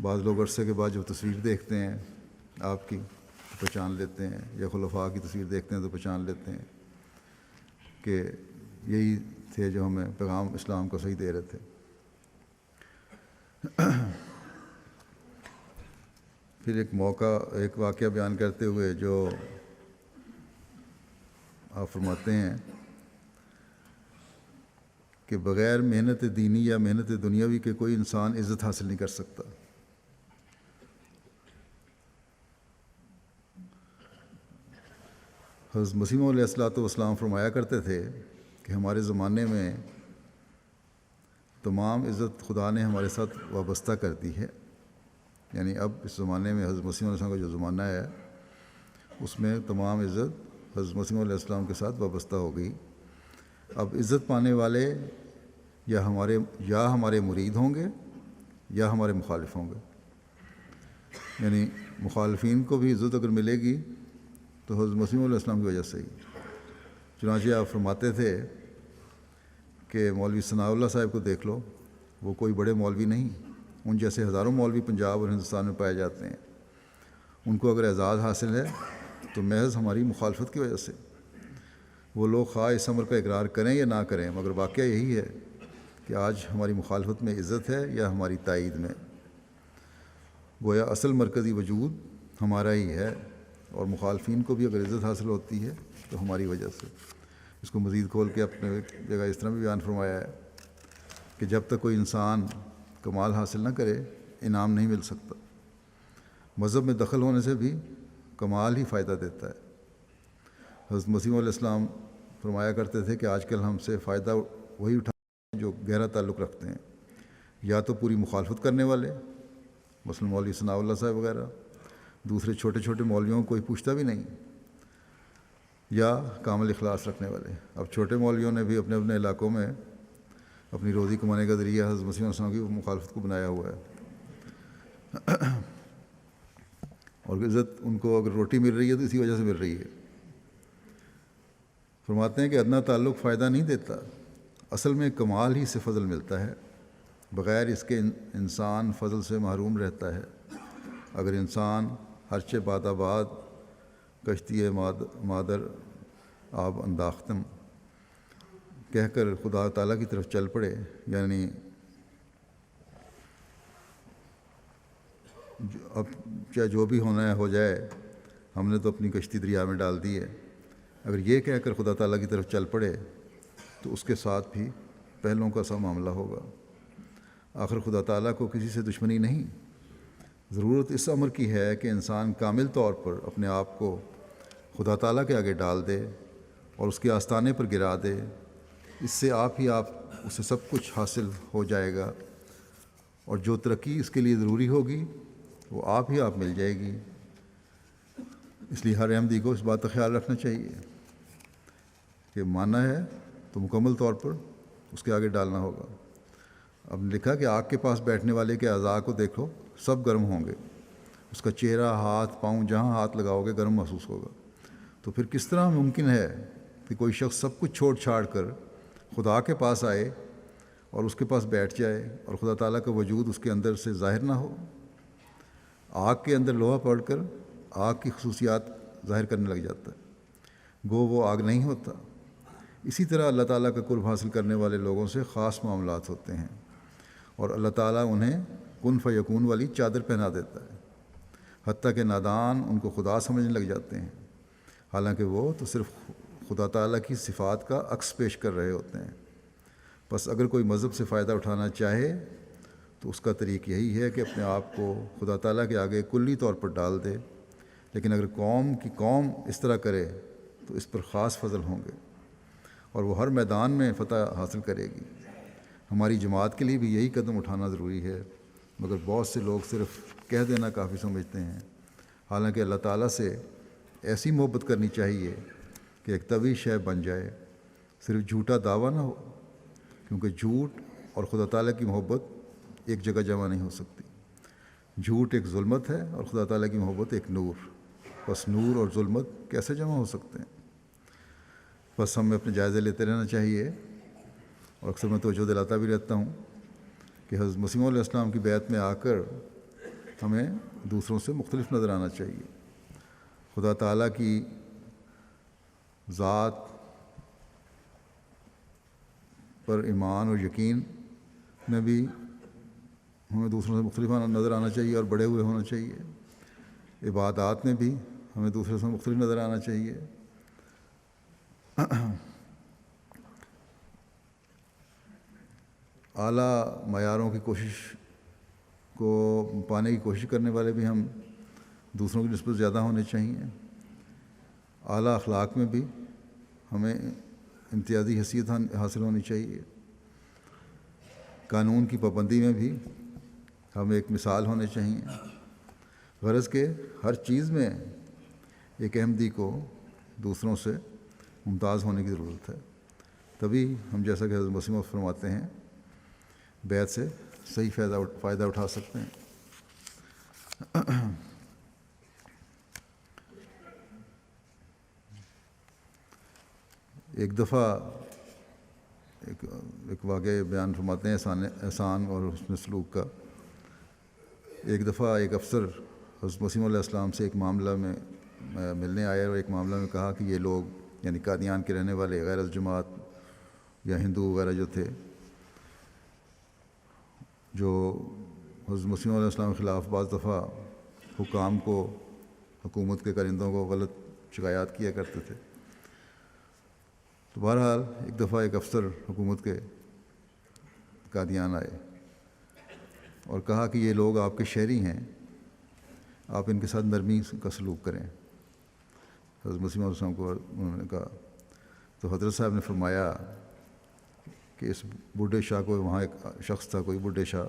بعض لوگ عرصے کے بعد جب تصویر دیکھتے ہیں آپ کی تو پہچان لیتے ہیں، یا خلفاء کی تصویر دیکھتے ہیں تو پہچان لیتے ہیں کہ یہی تھے جو ہمیں پیغام اسلام کا صحیح دے رہے تھے۔ پھر ایک واقعہ بیان کرتے ہوئے جو آپ فرماتے ہیں کہ بغیر محنت دینی یا محنت دنیاوی کے کوئی انسان عزت حاصل نہیں کر سکتا۔ حضرت مسیح علیہ السلام فرمایا کرتے تھے کہ ہمارے زمانے میں تمام عزت خدا نے ہمارے ساتھ وابستہ کر دی ہے، یعنی اب اس زمانے میں حضرت مسیح علیہ السلام کا جو زمانہ ہے اس میں تمام عزت حضرت مسیح علیہ السلام کے ساتھ وابستہ ہو گئی۔ اب عزت پانے والے یا ہمارے مرید ہوں گے یا ہمارے مخالف ہوں گے، یعنی مخالفین کو بھی عزت اگر ملے گی تو حضرت مسیح علیہ السلام کی وجہ سے ہی۔ چنانچہ آپ فرماتے تھے کہ مولوی ثناء اللہ صاحب کو دیکھ لو، وہ کوئی بڑے مولوی نہیں، ان جیسے ہزاروں مولوی پنجاب اور ہندوستان میں پائے جاتے ہیں۔ ان کو اگر اعزاز حاصل ہے تو محض ہماری مخالفت کی وجہ سے۔ وہ لوگ خواہ اس امر کا اقرار کریں یا نہ کریں، مگر واقعہ یہی ہے کہ آج ہماری مخالفت میں عزت ہے یا ہماری تائید میں۔ گویا اصل مرکزی وجود ہمارا ہی ہے، اور مخالفین کو بھی اگر عزت حاصل ہوتی ہے تو ہماری وجہ سے۔ اس کو مزید کھول کے اپنے جگہ اس طرح بھی بیان فرمایا ہے کہ جب تک کوئی انسان کمال حاصل نہ کرے انعام نہیں مل سکتا۔ مذہب میں دخل ہونے سے بھی کمال ہی فائدہ دیتا ہے۔ حضرت مسیح علیہ السلام فرمایا کرتے تھے کہ آج کل ہم سے فائدہ وہی اٹھاتے ہیں جو گہرا تعلق رکھتے ہیں، یا تو پوری مخالفت کرنے والے مثلا مولوی ثناء اللہ صاحب وغیرہ، دوسرے چھوٹے چھوٹے مولویوں کو کوئی پوچھتا بھی نہیں، یا کامل اخلاص رکھنے والے۔ اب چھوٹے مولویوں نے بھی اپنے اپنے علاقوں میں اپنی روزی کمانے کا ذریعہ حضرت مسیح علیہ السلام کی مخالفت کو بنایا ہوا ہے، اور عزت ان کو اگر روٹی مل رہی ہے تو اسی وجہ سے مل رہی ہے۔ فرماتے ہیں کہ ادنا تعلق فائدہ نہیں دیتا، اصل میں کمال ہی سے فضل ملتا ہے، بغیر اس کے انسان فضل سے محروم رہتا ہے۔ اگر انسان ہرچہ باد آباد کشتی مادر آب انداختم کہہ کر خدا تعالیٰ کی طرف چل پڑے، یعنی اب چاہے جو بھی ہونا ہے ہو جائے، ہم نے تو اپنی کشتی دریا میں ڈال دی ہے، اگر یہ کہہ کر خدا تعالیٰ کی طرف چل پڑے تو اس کے ساتھ بھی پہلوں کا سا معاملہ ہوگا۔ آخر خدا تعالیٰ کو کسی سے دشمنی نہیں، ضرورت اس امر کی ہے کہ انسان کامل طور پر اپنے آپ کو خدا تعالیٰ کے آگے ڈال دے اور اس کے آستانے پر گرا دے۔ اس سے آپ اسے سب کچھ حاصل ہو جائے گا، اور جو ترقی اس کے لیے ضروری ہوگی وہ آپ مل جائے گی۔ اس لیے ہر احمدی کو اس بات کا خیال رکھنا چاہیے کہ ماننا ہے تو مکمل طور پر اس کے آگے ڈالنا ہوگا۔ اب لکھا کہ آگ کے پاس بیٹھنے والے کے اعضاء کو دیکھو، سب گرم ہوں گے، اس کا چہرہ، ہاتھ، پاؤں، جہاں ہاتھ لگاؤ گے گرم محسوس ہوگا۔ تو پھر کس طرح ممکن ہے کہ کوئی شخص سب کچھ چھوڑ چھاڑ کر خدا کے پاس آئے اور اس کے پاس بیٹھ جائے اور خدا تعالیٰ کا وجود اس کے اندر سے ظاہر نہ ہو؟ آگ کے اندر لوہا پڑ کر آگ کی خصوصیات ظاہر کرنے لگ جاتا ہے، گو وہ آگ نہیں ہوتا۔ اسی طرح اللہ تعالیٰ کا قرب حاصل کرنے والے لوگوں سے خاص معاملات ہوتے ہیں، اور اللہ تعالیٰ انہیں کن فیکون والی چادر پہنا دیتا ہے، حتیٰ کہ نادان ان کو خدا سمجھنے لگ جاتے ہیں، حالانکہ وہ تو صرف خدا تعالیٰ کی صفات کا عکس پیش کر رہے ہوتے ہیں۔ بس اگر کوئی مذہب سے فائدہ اٹھانا چاہے تو اس کا طریق یہی ہے کہ اپنے آپ کو خدا تعالیٰ کے آگے کلی طور پر ڈال دے، لیکن اگر قوم اس طرح کرے تو اس پر خاص فضل ہوں گے اور وہ ہر میدان میں فتح حاصل کرے گی۔ ہماری جماعت کے لیے بھی یہی قدم اٹھانا ضروری ہے، مگر بہت سے لوگ صرف کہہ دینا کافی سمجھتے ہیں، حالانکہ اللہ تعالیٰ سے ایسی محبت کرنی چاہیے کہ ایک طویل شے بن جائے، صرف جھوٹا دعویٰ نہ ہو، کیونکہ جھوٹ اور خدا تعالیٰ کی محبت ایک جگہ جمع نہیں ہو سکتی۔ جھوٹ ایک ظلمت ہے اور خدا تعالیٰ کی محبت ایک نور، بس نور اور ظلمت کیسے جمع ہو سکتے ہیں؟ بس ہمیں اپنے جائزے لیتے رہنا چاہیے، اور اکثر میں توجہ دلاتا بھی رہتا ہوں کہ حضرت مسیح علیہ السلام کی بیعت میں آ کر ہمیں دوسروں سے مختلف نظر آنا چاہیے۔ خدا تعالیٰ کی ذات پر ایمان اور یقین میں بھی ہمیں دوسروں سے مختلف نظر آنا چاہیے اور بڑے ہوئے ہونا چاہیے۔ عبادات میں بھی ہمیں دوسروں سے مختلف نظر آنا چاہیے۔ اعلیٰ معیاروں کی کوشش کو پانے کی کوشش کرنے والے بھی ہم دوسروں کی نسبت زیادہ ہونے چاہیے۔ اعلیٰ اخلاق میں بھی ہمیں امتیازی حیثیت حاصل ہونی چاہیے۔ قانون کی پابندی میں بھی ہم ایک مثال ہونے چاہیے۔ غرض کہ ہر چیز میں ایک احمدی کو دوسروں سے ممتاز ہونے کی ضرورت ہے، تبھی ہم، جیسا کہ حضرت مسیح موعود فرماتے ہیں، بیعت سے صحیح فائدہ اٹھا سکتے ہیں۔ ایک دفعہ ایک واقعہ بیان فرماتے ہیں احسان اور حسن سلوک کا۔ ایک دفعہ ایک افسر حضرت مسیح علیہ السلام سے ایک معاملہ میں ملنے آیا اور ایک معاملہ میں کہا کہ یہ لوگ، یعنی قادیان کے رہنے والے غیر الجماعت یا ہندو وغیرہ جو تھے، جو حضرت مسیح علیہ السلام کے خلاف بعض دفعہ حکام کو، حکومت کے کارندوں کو غلط شکایات کیا کرتے تھے۔ تو بہرحال ایک دفعہ ایک افسر حکومت کے قادیان آئے اور کہا کہ یہ لوگ آپ کے شہری ہیں، آپ ان کے ساتھ نرمی کا سلوک کریں۔ حضرت مسیح علیہ السلام کو انہوں نے کہا، تو حضرت صاحب نے فرمایا کہ اس بوڑھے شاہ کو، وہاں ایک شخص تھا کوئی بوڑھے شاہ،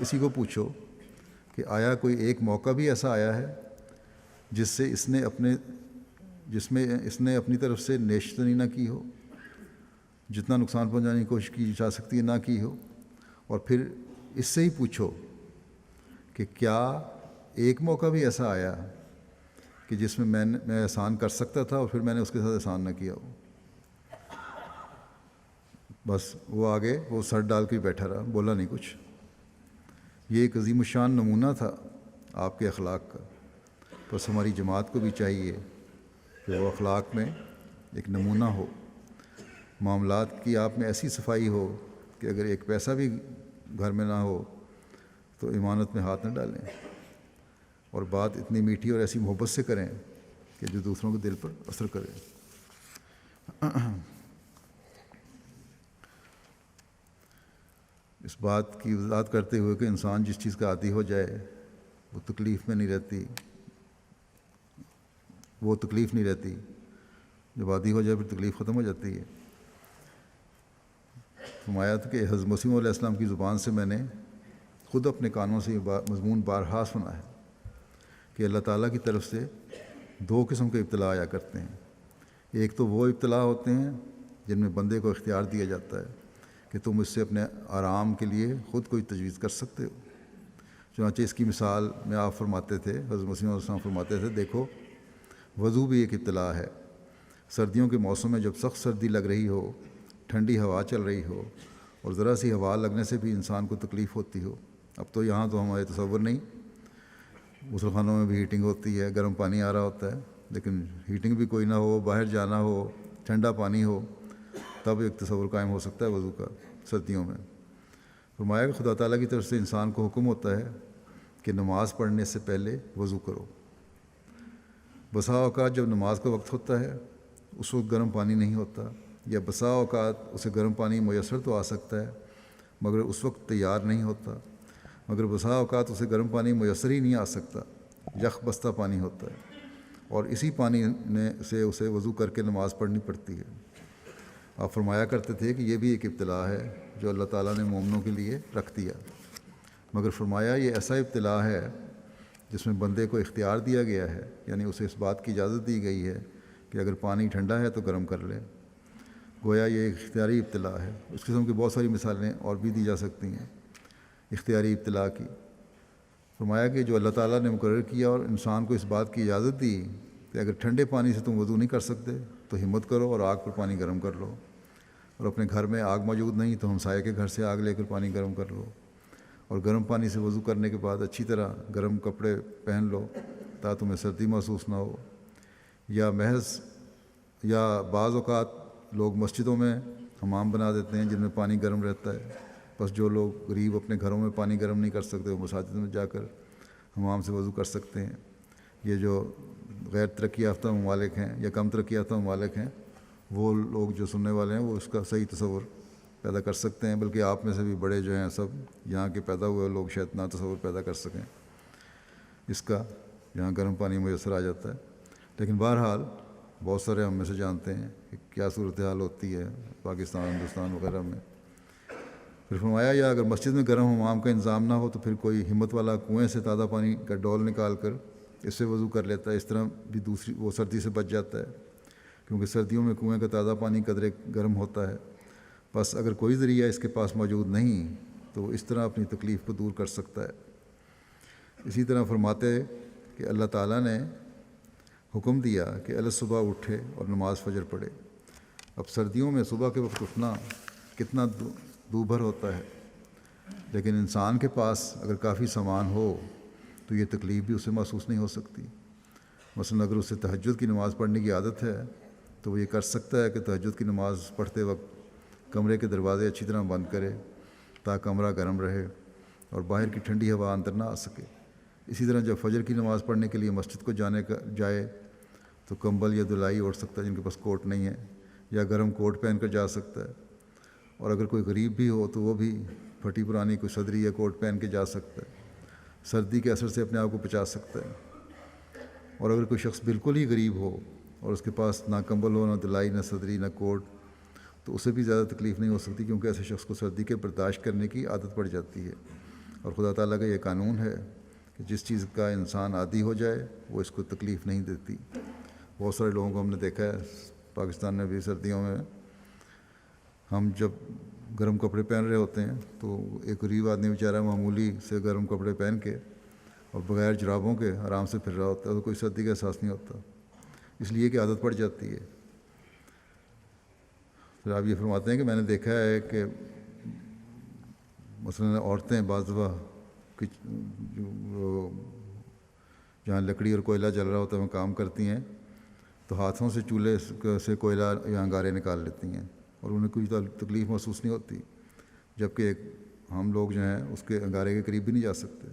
اسی کو پوچھو کہ آیا کوئی ایک موقع بھی ایسا آیا ہے جس میں اس نے اپنی طرف سے نیشتنی نہ کی ہو، جتنا نقصان پہنچانے کی کوشش کی جا سکتی ہے نہ کی ہو؟ اور پھر اس سے ہی پوچھو کہ کیا ایک موقع بھی ایسا آیا کہ جس میں میں احسان کر سکتا تھا اور پھر میں نے اس کے ساتھ احسان نہ کیا ہو؟ بس وہ آگے وہ سر ڈال کے بیٹھا رہا، بولا نہیں کچھ۔ یہ ایک عظیم الشان نمونہ تھا آپ کے اخلاق کا۔ بس ہماری جماعت کو بھی چاہیے کہ وہ اخلاق میں ایک نمونہ ہو، معاملات کی آپ میں ایسی صفائی ہو کہ اگر ایک پیسہ بھی گھر میں نہ ہو تو امانت میں ہاتھ نہ ڈالیں، اور بات اتنی میٹھی اور ایسی محبت سے کریں کہ جو دوسروں کے دل پر اثر کرے۔ اس بات کی وضاحت کرتے ہوئے کہ انسان جس چیز کا عادی ہو جائے وہ تکلیف میں نہیں رہتی، وہ تکلیف نہیں رہتی، جب عادی ہو جائے پھر تکلیف ختم ہو جاتی ہے۔ فرمایا تھا کہ حضرت مسیح علیہ السلام کی زبان سے میں نے خود اپنے کانوں سے یہ مضمون بارہا سنا ہے کہ اللہ تعالیٰ کی طرف سے دو قسم کے ابتلا آیا کرتے ہیں۔ ایک تو وہ ابتلا ہوتے ہیں جن میں بندے کو اختیار دیا جاتا ہے کہ تم اس سے اپنے آرام کے لیے خود کوئی تجویز کر سکتے ہو۔ چنانچہ اس کی مثال میں آپ فرماتے تھے، حضرت مسیح علیہ السلام فرماتے تھے، دیکھو وضو بھی ایک ابتلا ہے۔ سردیوں کے موسم میں جب سخت سردی لگ رہی ہو، ٹھنڈی ہوا چل رہی ہو اور ذرا سی ہوا لگنے سے بھی انسان کو تکلیف ہوتی ہو۔ اب تو یہاں تو ہمارے تصور نہیں، غسل خانوں میں بھی ہیٹنگ ہوتی ہے، گرم پانی آ رہا ہوتا ہے، لیکن ہیٹنگ بھی کوئی نہ ہو، باہر جانا ہو، ٹھنڈا پانی ہو، تب ایک تصور قائم ہو سکتا ہے وضو کا سردیوں میں۔ فرمایا کہ خدا تعالیٰ کی طرف سے انسان کو حکم ہوتا ہے کہ نماز پڑھنے سے پہلے وضو کرو۔ بسا اوقات جب نماز کا وقت ہوتا ہے اس وقت گرم پانی نہیں ہوتا، یا بسا اوقات اسے گرم پانی میسر تو آ سکتا ہے مگر اس وقت تیار نہیں ہوتا، مگر بسا اوقات اسے گرم پانی میسر ہی نہیں آ سکتا، یخ بستہ پانی ہوتا ہے، اور اسی پانی سے اسے وضو کر کے نماز پڑھنی پڑتی ہے۔ آپ فرمایا کرتے تھے کہ یہ بھی ایک ابتلا ہے جو اللہ تعالیٰ نے مومنوں کے لیے رکھ دیا، مگر فرمایا یہ ایسا ابتلا ہے جس میں بندے کو اختیار دیا گیا ہے، یعنی اسے اس بات کی اجازت دی گئی ہے کہ اگر پانی ٹھنڈا ہے تو گرم کر لے۔ گویا یہ ایک اختیاری ابتلا ہے۔ اس قسم کی بہت ساری مثالیں اور بھی دی جا سکتی ہیں اختیاری ابتلا کی۔ فرمایا کہ جو اللہ تعالیٰ نے مقرر کیا اور انسان کو اس بات کی اجازت دی کہ اگر ٹھنڈے پانی سے تم وضو نہیں کر سکتے تو ہمت کرو اور آگ پر پانی گرم کر لو، اور اپنے گھر میں آگ موجود نہیں تو ہمسائے کے گھر سے آگ لے کر پانی گرم کر لو، اور گرم پانی سے وضو کرنے کے بعد اچھی طرح گرم کپڑے پہن لو تاکہ تمہیں سردی محسوس نہ ہو۔ یا بعض اوقات لوگ مسجدوں میں حمام بنا دیتے ہیں جن میں پانی گرم رہتا ہے، بس جو لوگ غریب اپنے گھروں میں پانی گرم نہیں کر سکتے وہ مساجد میں جا کر حمام سے وضو کر سکتے ہیں۔ یہ جو غیر ترقی یافتہ ممالک ہیں یا کم ترقی یافتہ ممالک ہیں وہ لوگ جو سننے والے ہیں وہ اس کا صحیح تصور پیدا کر سکتے ہیں، بلکہ آپ میں سے بھی بڑے جو ہیں سب یہاں کے پیدا ہوئے لوگ شاید نہ تصور پیدا کر سکیں اس کا، جہاں گرم پانی میسر آ جاتا ہے۔ لیکن بہرحال بہت سارے ہم میں سے جانتے ہیں کہ کیا صورتحال ہوتی ہے پاکستان، ہندوستان وغیرہ میں۔ پھر فرمایا یا اگر مسجد میں گرم حمام کا انتظام نہ ہو تو پھر کوئی ہمت والا کنویں سے تازہ پانی کا ڈول نکال کر اس سے وضو کر لیتا ہے، اس طرح بھی وہ سردی سے بچ جاتا ہے، کیونکہ سردیوں میں کنویں کا تازہ پانی قدرے گرم ہوتا ہے۔ بس اگر کوئی ذریعہ اس کے پاس موجود نہیں تو وہ اس طرح اپنی تکلیف کو دور کر سکتا ہے۔ اسی طرح فرماتے کہ اللہ تعالیٰ نے حکم دیا کہ الگ صبح اٹھے اور نماز فجر پڑھے۔ اب سردیوں میں صبح کے وقت اٹھنا کتنا دوبھر ہوتا ہے، لیکن انسان کے پاس اگر کافی سامان ہو تو یہ تکلیف بھی اسے محسوس نہیں ہو سکتی۔ مثلاً اگر اسے تہجد کی نماز پڑھنے کی عادت ہے تو وہ یہ کر سکتا ہے کہ تہجد کی نماز پڑھتے وقت کمرے کے دروازے اچھی طرح بند کرے تاکہ کمرہ گرم رہے اور باہر کی ٹھنڈی ہوا اندر نہ آ سکے۔ اسی طرح جب فجر کی نماز پڑھنے کے لیے مسجد کو جائے تو کمبل یا دلائی اوڑھ سکتا ہے جن کے پاس کوٹ نہیں ہے، یا گرم کوٹ پہن کر جا سکتا ہے، اور اگر کوئی غریب بھی ہو تو وہ بھی پھٹی پرانی کوئی صدری یا کوٹ پہن کے جا سکتا ہے، سردی کے اثر سے اپنے آپ کو بچا سکتا ہے۔ اور اگر کوئی شخص بالکل ہی غریب ہو اور اس کے پاس نہ کمبل ہو، نہ دلائی، نہ صدری، نہ کوٹ، تو اسے بھی زیادہ تکلیف نہیں ہو سکتی، کیونکہ ایسے شخص کو سردی کے برداشت کرنے کی عادت پڑ جاتی ہے۔ اور خدا تعالیٰ کا یہ قانون ہے کہ جس چیز کا انسان عادی ہو جائے وہ اس کو تکلیف نہیں دیتی۔ بہت سارے لوگوں کو ہم نے دیکھا ہے پاکستان میں بھی، سردیوں میں ہم جب گرم کپڑے پہن رہے ہوتے ہیں تو ایک غریب آدمی بیچارہ معمولی سے گرم کپڑے پہن کے اور بغیر جرابوں کے آرام سے پھر رہا ہوتا ہے، تو کوئی سردی کا احساس نہیں ہوتا، اس لیے کہ عادت پڑ جاتی ہے۔ پھر آپ یہ فرماتے ہیں کہ میں نے دیکھا ہے کہ مثلاً عورتیں بعض دفعہ جہاں لکڑی اور کوئلہ جل رہا ہوتا ہے وہ کام کرتی ہیں تو ہاتھوں سے چولہے سے کوئلہ یا انگارے نکال لیتی ہیں اور انہیں کوئی تکلیف محسوس نہیں ہوتی، جبکہ ہم لوگ جو ہیں اس کے انگارے کے قریب بھی نہیں جا سکتے۔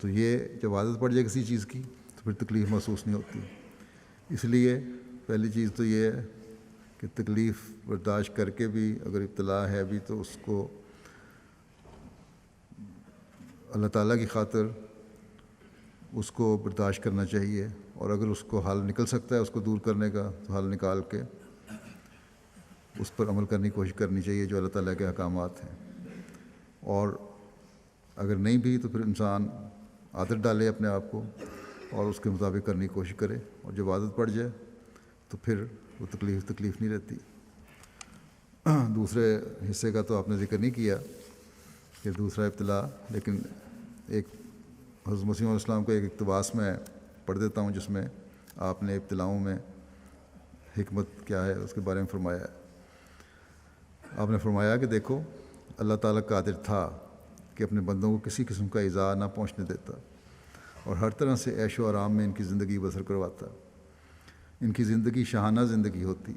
تو یہ جب عادت پڑ جائے کسی چیز کی تو پھر تکلیف محسوس نہیں ہوتی۔ اس لیے پہلی چیز تو یہ ہے کہ تکلیف برداشت کر کے بھی اگر ابتلا ہے بھی تو اس کو اللہ تعالیٰ کی خاطر اس کو برداشت کرنا چاہیے، اور اگر اس کو حل نکل سکتا ہے اس کو دور کرنے کا تو حل نکال کے اس پر عمل کرنے کی کوشش کرنی چاہیے جو اللہ تعالیٰ کے احکامات ہیں، اور اگر نہیں بھی تو پھر انسان عادت ڈالے اپنے آپ کو اور اس کے مطابق کرنے کی کوشش کرے، اور جب عادت پڑ جائے تو پھر وہ تکلیف نہیں رہتی۔ دوسرے حصے کا تو آپ نے ذکر نہیں کیا کہ دوسرا ابتلا، لیکن ایک حضرت مسیح علیہ السلام کو ایک اقتباس میں پڑھ دیتا ہوں جس میں آپ نے ابتلاؤں میں حکمت کیا ہے اس کے بارے میں فرمایا ہے۔ آپ نے فرمایا کہ دیکھو، اللہ تعالیٰ قادر تھا کہ اپنے بندوں کو کسی قسم کا ایذا نہ پہنچنے دیتا، اور ہر طرح سے عیش و آرام میں ان کی زندگی بسر کرواتا۔ ان کی زندگی شاہانہ زندگی ہوتی،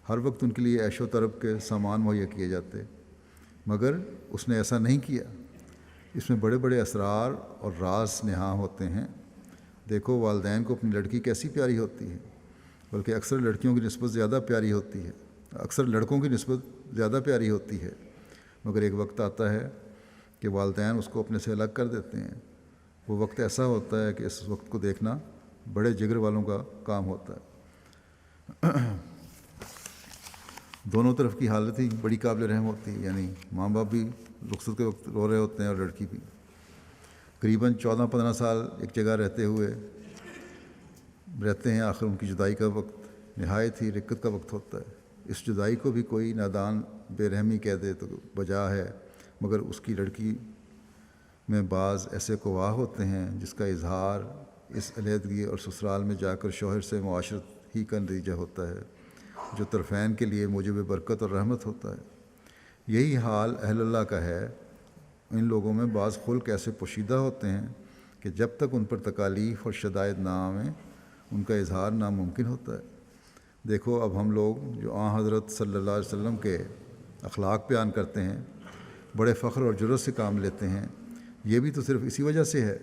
ہر وقت ان کے لیے عیش و طرب کے سامان مہیا کیے جاتے، مگر اس نے ایسا نہیں کیا۔ اس میں بڑے بڑے اسرار اور راز نہاں ہوتے ہیں۔ دیکھو، والدین کو اپنی لڑکی کیسی پیاری ہوتی ہے، بلکہ اکثر لڑکیوں کی نسبت زیادہ پیاری ہوتی ہے، اکثر لڑکوں کی نسبت زیادہ پیاری ہوتی ہے، مگر ایک وقت آتا ہے کہ والدین اس کو اپنے سے الگ کر دیتے ہیں۔ وہ وقت ایسا ہوتا ہے کہ اس وقت کو دیکھنا بڑے جگر والوں کا کام ہوتا ہے۔ دونوں طرف کی حالت ہی بڑی قابل رحم ہوتی ہے، یعنی ماں باپ بھی رخصت کے وقت رو رہے ہوتے ہیں اور لڑکی بھی۔ قریباً 14-15 سال ایک جگہ رہتے ہیں، آخر ان کی جدائی کا وقت نہایت ہی رقت کا وقت ہوتا ہے۔ اس جدائی کو بھی کوئی نادان بے رحمی کہہ دے تو بجا ہے، مگر اس کی لڑکی میں بعض ایسے گواہ ہوتے ہیں جس کا اظہار اس علیحدگی اور سسرال میں جا کر شوہر سے معاشرت ہی کا نتیجہ ہوتا ہے، جو طرفین کے لیے موجب برکت اور رحمت ہوتا ہے۔ یہی حال اہل اللہ کا ہے۔ ان لوگوں میں بعض خلق ایسے پوشیدہ ہوتے ہیں کہ جب تک ان پر تکالیف اور شدائد نہ آئیں ان کا اظہار ناممکن ہوتا ہے۔ دیکھو، اب ہم لوگ جو حضرت صلی اللہ علیہ وسلم کے اخلاق بیان کرتے ہیں، بڑے فخر اور جرأت سے کام لیتے ہیں، یہ بھی تو صرف اسی وجہ سے ہے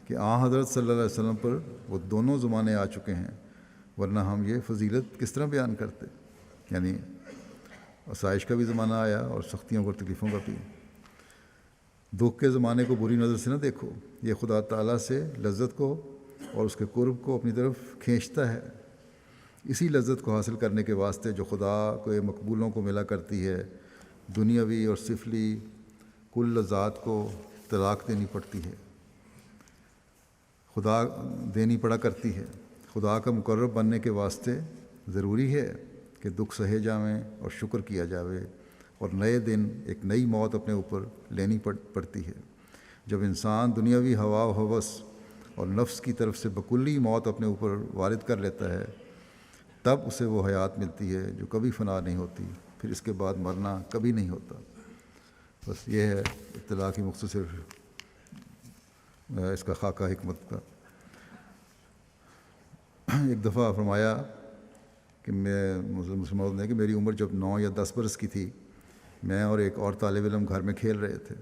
کہ حضرت صلی اللہ علیہ وسلم پر وہ دونوں زمانے آ چکے ہیں، ورنہ ہم یہ فضیلت کس طرح بیان کرتے؟ یعنی آسائش کا بھی زمانہ آیا اور سختیوں اور تکلیفوں کا بھی۔ دکھ کے زمانے کو بری نظر سے نہ دیکھو، یہ خدا تعالیٰ سے لذت کو اور اس کے قرب کو اپنی طرف کھینچتا ہے۔ اسی لذت کو حاصل کرنے کے واسطے جو خدا کو مقبولوں کو ملا کرتی ہے، دنیاوی اور سفلی کل لذات کو طلاق دینی پڑتی ہے، خدا دینی پڑا کرتی ہے۔ خدا کا مقرب بننے کے واسطے ضروری ہے کہ دکھ سہے جاویں اور شکر کیا جاوے، اور نئے دن ایک نئی موت اپنے اوپر لینی پڑتی ہے۔ جب انسان دنیاوی ہوا و ہوس اور نفس کی طرف سے بکلی موت اپنے اوپر وارد کر لیتا ہے، تب اسے وہ حیات ملتی ہے جو کبھی فنا نہیں ہوتی، پھر اس کے بعد مرنا کبھی نہیں ہوتا۔ بس یہ ہے ابتلا کی مختصر اس کا خاکہ حکمت کا۔ ایک دفعہ فرمایا کہ مسلمان نے کہ میری عمر جب 9 یا 10 برس کی تھی، میں اور ایک اور طالب علم گھر میں کھیل رہے تھے۔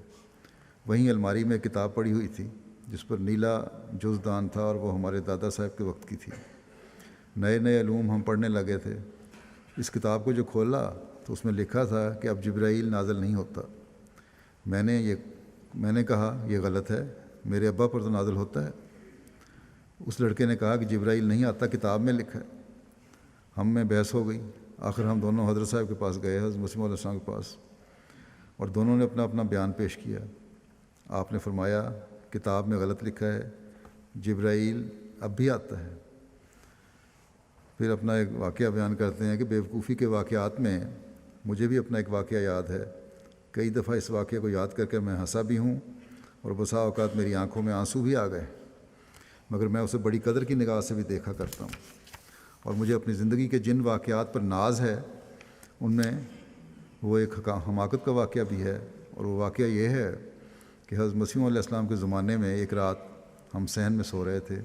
وہیں الماری میں کتاب پڑی ہوئی تھی جس پر نیلا جزدان تھا، اور وہ ہمارے دادا صاحب کے وقت کی تھی۔ نئے علوم ہم پڑھنے لگے تھے۔ اس کتاب کو جو کھولا تو اس میں لکھا تھا کہ اب جبرائیل نازل نہیں ہوتا۔ میں نے کہا یہ غلط ہے، میرے ابا پر تو نازل ہوتا ہے۔ اس لڑکے نے کہا کہ جبرائیل نہیں آتا، کتاب میں لکھا ہے۔ ہم میں بحث ہو گئی۔ آخر ہم دونوں حضرت صاحب کے پاس گئے، حضرت مسیح علیہ السلام کے پاس، اور دونوں نے اپنا اپنا بیان پیش کیا۔ آپ نے فرمایا کتاب میں غلط لکھا ہے، جبرائیل اب بھی آتا ہے۔ پھر اپنا ایک واقعہ بیان کرتے ہیں کہ بیوقوفی کے واقعات میں مجھے بھی اپنا ایک واقعہ یاد ہے۔ کئی دفعہ اس واقعے کو یاد کر کے میں ہنسا بھی ہوں، اور بسا اوقات میری آنکھوں میں آنسو بھی آ گئے، مگر میں اسے بڑی قدر کی نگاہ سے بھی دیکھا کرتا ہوں، اور مجھے اپنی زندگی کے جن واقعات پر ناز ہے ان میں وہ ایک حماقت کا واقعہ بھی ہے، اور وہ واقعہ یہ ہے کہ حضرت مسیح علیہ السلام کے زمانے میں ایک رات ہم صحن میں سو رہے تھے۔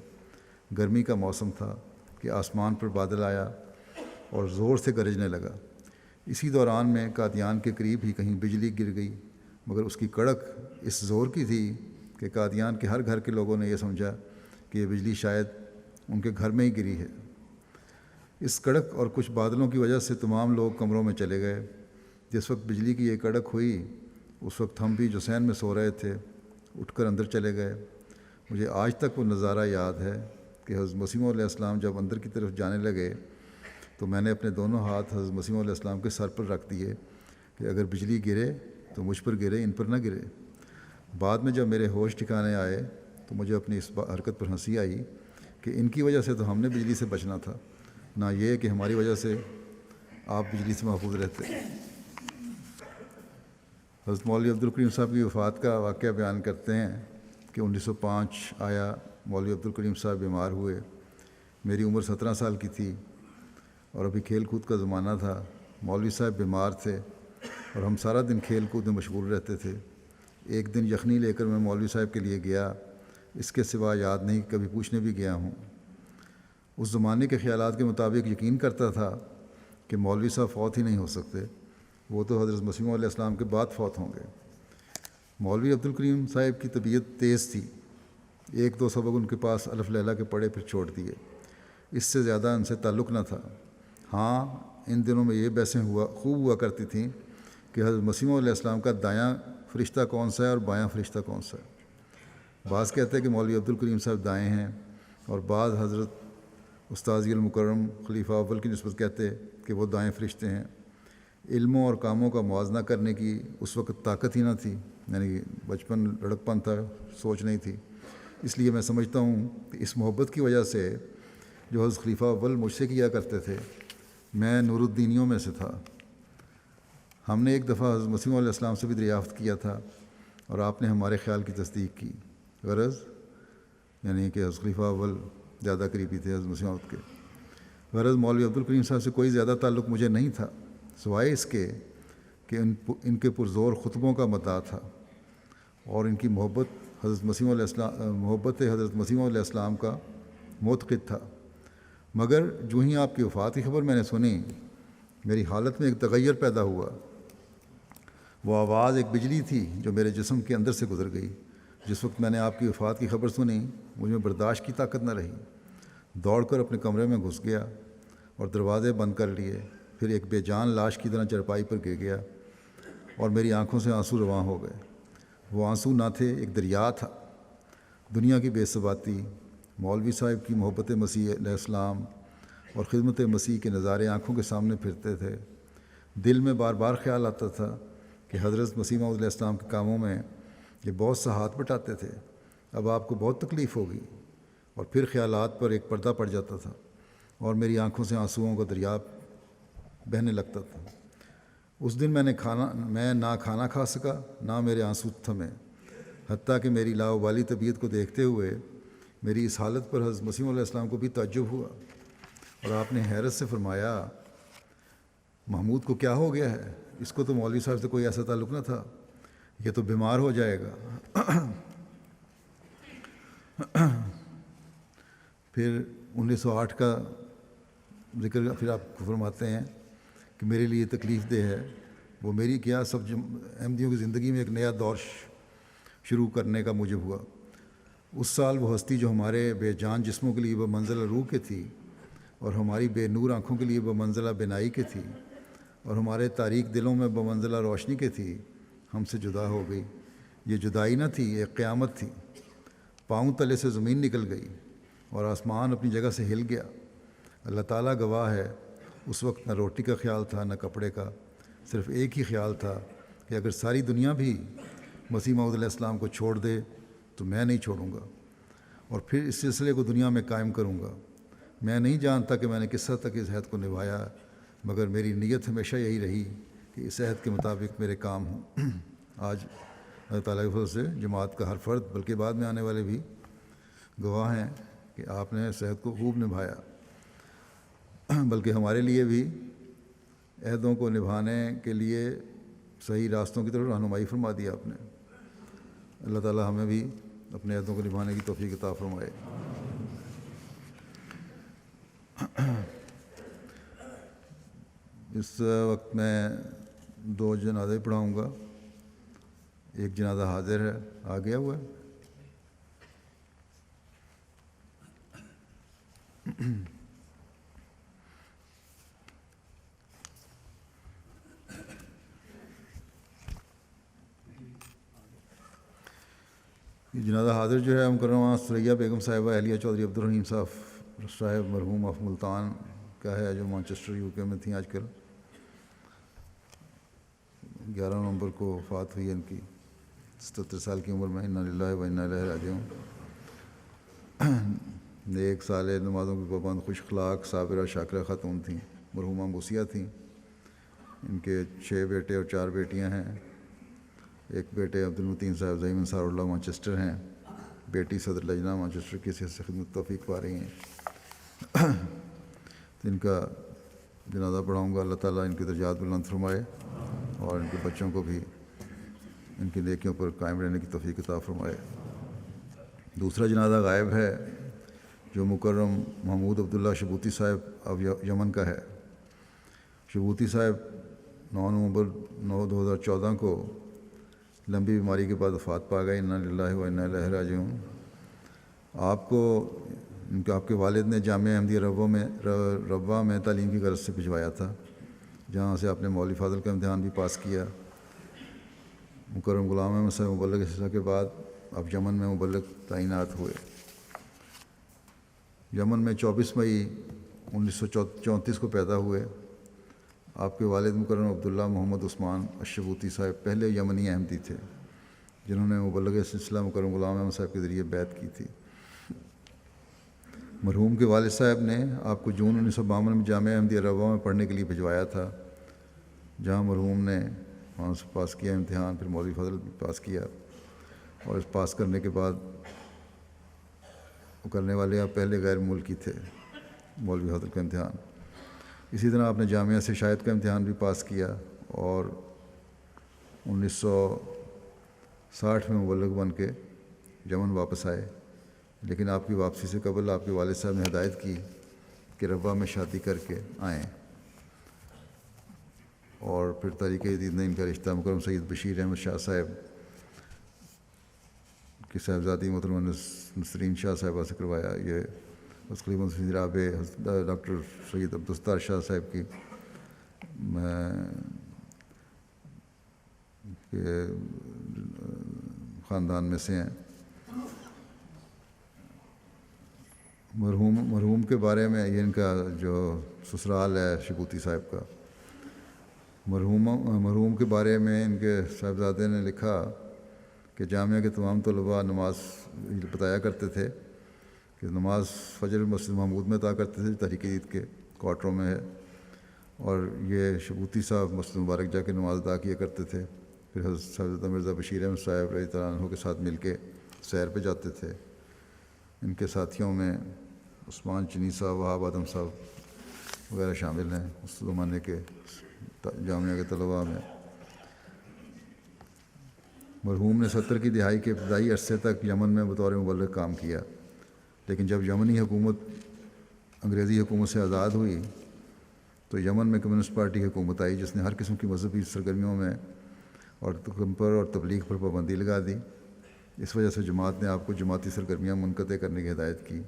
گرمی کا موسم تھا کہ آسمان پر بادل آیا اور زور سے گرجنے لگا۔ اسی دوران میں قادیان کے قریب ہی کہیں بجلی گر گئی، مگر اس کی کڑک اس زور کی تھی کہ قادیان کے ہر گھر کے لوگوں نے یہ سمجھا کہ یہ بجلی شاید ان کے گھر میں ہی گری ہے۔ اس کڑک اور کچھ بادلوں کی وجہ سے تمام لوگ کمروں میں چلے گئے۔ جس وقت بجلی کی یہ کڑک ہوئی، اس وقت ہم بھی جو صحن میں سو رہے تھے اٹھ کر اندر چلے گئے۔ مجھے آج تک وہ نظارہ یاد ہے کہ حضرت مسیح علیہ السلام جب اندر کی طرف جانے لگے تو میں نے اپنے دونوں ہاتھ حضرت مسیح علیہ السلام کے سر پر رکھ دیے کہ اگر بجلی گرے تو مجھ پر گرے، ان پر نہ گرے۔ بعد میں جب میرے ہوش ٹھکانے آئے تو مجھے اپنی اس حرکت پر ہنسی آئی کہ ان کی وجہ سے تو ہم نے بجلی سے بچنا تھا، نہ یہ کہ ہماری وجہ سے آپ بجلی سے محفوظ رہتے۔ حضرت مولوی عبدالکریم صاحب کی وفات کا واقعہ بیان کرتے ہیں کہ 1905 آیا، مولوی عبدالکریم صاحب بیمار ہوئے۔ میری عمر 17 سال کی تھی اور ابھی کھیل کود کا زمانہ تھا۔ مولوی صاحب بیمار تھے اور ہم سارا دن کھیل کود میں مشغول رہتے تھے۔ ایک دن یخنی لے کر میں مولوی صاحب کے لیے گیا، اس کے سوا یاد نہیں کبھی پوچھنے بھی گیا ہوں۔ اس زمانے کے خیالات کے مطابق یقین کرتا تھا کہ مولوی صاحب فوت ہی نہیں ہو سکتے، وہ تو حضرت مسیح علیہ السلام کے بعد فوت ہوں گے۔ مولوی عبدالکریم صاحب کی طبیعت تیز تھی، ایک دو سبق ان کے پاس الف لیلہ کے پڑھے پھر چھوڑ دیے، اس سے زیادہ ان سے تعلق نہ تھا۔ ہاں، ان دنوں میں یہ بحثیں خوب ہوا کرتی تھیں کہ حضرت مسیح علیہ السلام کا دایاں فرشتہ کون سا ہے اور بایاں فرشتہ کون سا ہے۔ بعض کہتے ہیں کہ مولوی عبدالکریم صاحب دائیں ہیں اور بعض حضرت استاذی المکرم خلیفہ اول کی نسبت کہتے کہ وہ دائیں فرشتے ہیں۔ علموں اور کاموں کا موازنہ کرنے کی اس وقت طاقت ہی نہ تھی، یعنی بچپن لڑکپن تھا، سوچ نہیں تھی۔ اس لیے میں سمجھتا ہوں کہ اس محبت کی وجہ سے جو حضرت خلیفہ اول مجھ سے کیا کرتے تھے، میں نور الدینیوں میں سے تھا۔ ہم نے ایک دفعہ حضرت مسیح علیہ السلام سے بھی دریافت کیا تھا اور آپ نے ہمارے خیال کی تصدیق کی، غرض یعنی کہ حضرت خلیفہ اول زیادہ قریبی تھے حضرت مسیح کے۔ غرض مولوی عبدالکریم صاحب سے کوئی زیادہ تعلق مجھے نہیں تھا، سوائے اس کے کہ ان کے پرزور خطبوں کا مدعا تھا اور ان کی محبت حضرت مسیح علیہ السلام کا معتقد تھا۔ مگر جو ہی آپ کی وفات کی خبر میں نے سنی، میری حالت میں ایک تغیر پیدا ہوا۔ وہ آواز ایک بجلی تھی جو میرے جسم کے اندر سے گزر گئی۔ جس وقت میں نے آپ کی وفات کی خبر سنی، مجھ میں برداشت کی طاقت نہ رہی، دوڑ کر اپنے کمرے میں گھس گیا اور دروازے بند کر لیے، پھر ایک بے جان لاش کی طرح چرپائی پر گر گیا اور میری آنکھوں سے آنسو رواں ہو گئے۔ وہ آنسو نہ تھے، ایک دریا تھا۔ دنیا کی بے ثباتی، مولوی صاحب کی محبت مسیح علیہ السلام اور خدمت مسیح کے نظارے آنکھوں کے سامنے پھرتے تھے۔ دل میں بار بار خیال آتا تھا کہ حضرت مسیح علیہ السلام کے کاموں میں یہ بہت سا ہاتھ بٹاتے تھے، اب آپ کو بہت تکلیف ہوگی، اور پھر خیالات پر ایک پردہ پڑ جاتا تھا اور میری آنکھوں سے آنسوؤں کا دریا بہنے لگتا تھا۔ اس دن میں نہ کھانا کھا سکا، نہ میرے آنسو تھمے، حتیٰ کہ میری لاوبالی طبیعت کو دیکھتے ہوئے میری اس حالت پر حضرت مسیح علیہ السلام کو بھی تعجب ہوا اور آپ نے حیرت سے فرمایا، محمود کو کیا ہو گیا ہے؟ اس کو تو مولوی صاحب سے کوئی ایسا تعلق نہ تھا، یہ تو بیمار ہو جائے گا۔ پھر 1908 کا ذکر پھر آپ کو فرماتے ہیں کہ میرے لیے تکلیف دہ ہے۔ وہ میری کیا، سب احمدیوں کی زندگی میں ایک نیا دور شروع کرنے کا موجب ہوا۔ اس سال وہ ہستی جو ہمارے بے جان جسموں کے لیے بمنزلہ روح کے تھی اور ہماری بے نور آنکھوں کے لیے بمنزلہ بینائی کے تھی اور ہمارے تاریک دلوں میں بمنزلہ روشنی کے تھی، ہم سے جدا ہو گئی۔ یہ جدائی نہ تھی، ایک قیامت تھی۔ پاؤں تلے سے زمین نکل گئی اور آسمان اپنی جگہ سے ہل گیا۔ اللہ تعالیٰ گواہ ہے، اس وقت نہ روٹی کا خیال تھا نہ کپڑے کا، صرف ایک ہی خیال تھا کہ اگر ساری دنیا بھی مسیح موعود علیہ السلام کو چھوڑ دے تو میں نہیں چھوڑوں گا اور پھر اس سلسلے کو دنیا میں قائم کروں گا۔ میں نہیں جانتا کہ میں نے کس حد تک اس عہد کو نبھایا، مگر میری نیت ہمیشہ یہی رہی کہ اس عہد کے مطابق میرے کام ہوں۔ آج اللہ تعالیٰ کی فضل سے جماعت کا ہر فرد، بلکہ بعد میں آنے والے بھی گواہ ہیں کہ آپ نے اس عہد کو خوب نبھایا، بلکہ ہمارے لیے بھی عہدوں کو نبھانے کے لیے صحیح راستوں کی طرف رہنمائی فرما دیا آپ نے۔ اللہ تعالیٰ ہمیں بھی اپنے عہدوں کو نبھانے کی توفیق عطا فرمائے۔ اس وقت میں 2 جنازے پڑھاؤں گا۔ ایک جنازہ حاضر ہے، آ گیا ہوا ہے۔ یہ جنازہ حاضر جو ہے مکرمہ ثریا بیگم صاحبہ اہلیہ چودھری عبدالرحیم صاحب مرحوم آف ملتان کا ہے، جو مانچسٹر یو کے میں تھیں آج کل۔ 11 نومبر کو وفات ہوئی ان کی 77 سال کی عمر میں۔ انا للہ و انا الیہ راجعون۔ نیک صالح، نمازوں کی پابند، خوش اخلاق، صابرہ شاکرہ خاتون تھیں، مرحومہ موسیہ تھیں۔ ان کے 6 بیٹے اور 4 بیٹیاں ہیں۔ ایک بیٹے عبدالمتین صاحب زعیم انصار اللہ مانچسٹر ہیں، بیٹی صدر لجنہ مانچسٹر کی صحت سے خدمت توفیق پا رہی ہیں۔ تو ان کا جنازہ پڑھاؤں گا۔ اللہ تعالیٰ ان کی درجات بلند فرمائے اور ان کے بچوں کو بھی ان کی نیکیوں پر قائم رہنے کی توفیق عطا فرمائے۔ دوسرا جنازہ غائب ہے جو مکرم محمود عبداللہ شبوتی صاحب اب یمن کا ہے۔ شبوتی صاحب 9 نومبر 2014 کو لمبی بیماری کے بعد وفات پا گئے۔ انا للہ و انا الیہ راجعون۔ آپ کے والد نے جامعہ احمدیہ ربوہ میں تعلیم کی غرض سے بھجوایا تھا، جہاں سے آپ نے مولوی فاضل کا امتحان بھی پاس کیا۔ مکرم غلام احمد صاحب مبلغ سلسلہ کے بعد اب یمن میں مبلغ تعینات ہوئے۔ یمن میں 24 مئی 1934 کو پیدا ہوئے۔ آپ کے والد مکرم عبداللہ محمد عثمان الشبوتی صاحب پہلے یمنی احمدی تھے جنہوں نے مبلغ سلسلہ مکرم غلام احمد صاحب کے ذریعے بیعت کی تھی۔ مرحوم کے والد صاحب نے آپ کو جون 1952 میں جامعہ احمدیہ ربوہ میں پڑھنے کے لیے بھجوایا تھا، جہاں مرحوم نے وہاں سے پاس کیا امتحان، پھر مولوی فضل بھی پاس کیا، اور اس پاس کرنے کے بعد وہ کرنے والے آپ پہلے غیر ملکی تھے مولوی فضل کا امتحان۔ اسی طرح آپ نے جامعہ سے شاہد کا امتحان بھی پاس کیا اور 1960 میں مبلغ بن کے یمن واپس آئے، لیکن آپ کی واپسی سے قبل آپ کے والد صاحب نے ہدایت کی کہ ربوہ میں شادی کر کے آئیں، اور پھر طریقہ جدید نے ان کا رشتہ مکرم سید بشیر احمد شاہ صاحب کی صاحبزادی محترمہ نسرین شاہ صاحبہ سے کروایا۔ یہ خلیفہ مسلم رابع ڈاکٹر سید عبدالستار شاہ صاحب کی خاندان میں سے ہیں۔ مرحوم کے بارے میں یہ ان کا جو سسرال ہے شبوتی صاحب کا، مرحوم کے بارے میں ان کے صاحبزادے نے لکھا کہ جامعہ کے تمام طلباء نماز بتایا کرتے تھے کہ نماز فجر مسجد محمود میں ادا کرتے تھے، تحریک عید کے کوارٹروں میں ہے، اور یہ شبوتی صاحب مسجد مبارک جا کے نماز ادا کیا کرتے تھے۔ پھر حضرت صاحب مرزا بشیر احمد صاحب رضی اللہ عنہ کے ساتھ مل کے سیر پہ جاتے تھے۔ ان کے ساتھیوں میں عثمان چنی صاحب، وہاب آدم صاحب وغیرہ شامل ہیں اس زمانے کے جامعہ کے طلباء میں۔ مرحوم نے 70 کی دہائی کے ابتدائی عرصے تک یمن میں بطور مبلغ کام کیا، لیکن جب یمنی حکومت انگریزی حکومت سے آزاد ہوئی تو یمن میں کمیونسٹ پارٹی کی حکومت آئی، جس نے ہر قسم کی مذہبی سرگرمیوں میں اور تبلیغ پر پابندی لگا دی۔ اس وجہ سے جماعت نے آپ کو جماعتی سرگرمیاں منقطع کرنے کی ہدایت کی،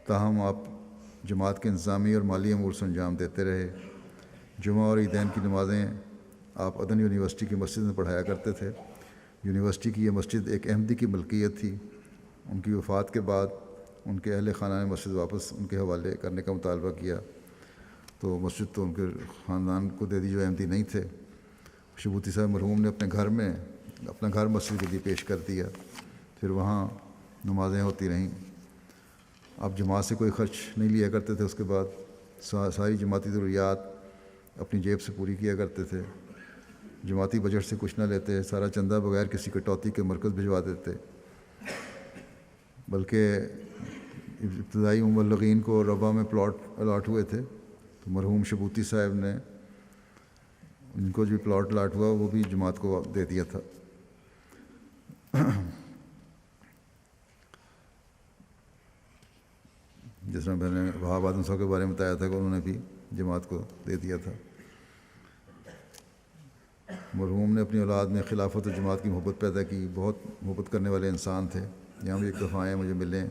تاہم آپ جماعت کے انتظامی اور مالی امور سے انجام دیتے رہے۔ جمعہ اور عیدین کی نمازیں آپ عدن یونیورسٹی کی مسجد میں پڑھایا کرتے تھے۔ یونیورسٹی کی یہ مسجد ایک احمدی کی ملکیت تھی۔ ان کی وفات کے بعد ان کے اہل خانہ نے مسجد واپس ان کے حوالے کرنے کا مطالبہ کیا، تو مسجد تو ان کے خاندان کو دے دی جو احمدی نہیں تھے۔ شبوتی صاحب مرحوم نے اپنا گھر مسجد کے لیے پیش کر دیا، پھر وہاں نمازیں ہوتی رہیں۔ آپ جماعت سے کوئی خرچ نہیں لیا کرتے تھے، اس کے بعد ساری جماعتی ضروریات اپنی جیب سے پوری کیا کرتے تھے۔ جماعتی بجٹ سے کچھ نہ لیتے، سارا چندہ بغیر کسی کٹوتی کے مرکز بھجوا دیتے، بلکہ ابتدائی مبلغین کو ربوہ میں پلاٹ الاٹ ہوئے تھے، تو مرحوم شبوتی صاحب نے ان کو جو پلاٹ الاٹ ہوا وہ بھی جماعت کو دے دیا تھا۔ جس طرح میں نے وہاب آدم صاحب کے بارے میں بتایا تھا کہ انہوں نے بھی جماعت کو دے دیا تھا۔ مرحوم نے اپنی اولاد میں خلافت و جماعت کی محبت پیدا کی، بہت محبت کرنے والے انسان تھے۔ یہاں بھی ایک دفعہ آئے مجھے ملیں،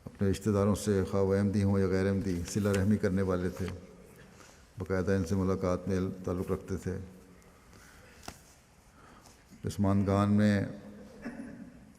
اپنے رشتہ داروں سے خواہ وہ احمدی ہوں یا غیر احمدی صلہ رحمی کرنے والے تھے، باقاعدہ ان سے ملاقات میں تعلق رکھتے تھے۔ عثمان گان میں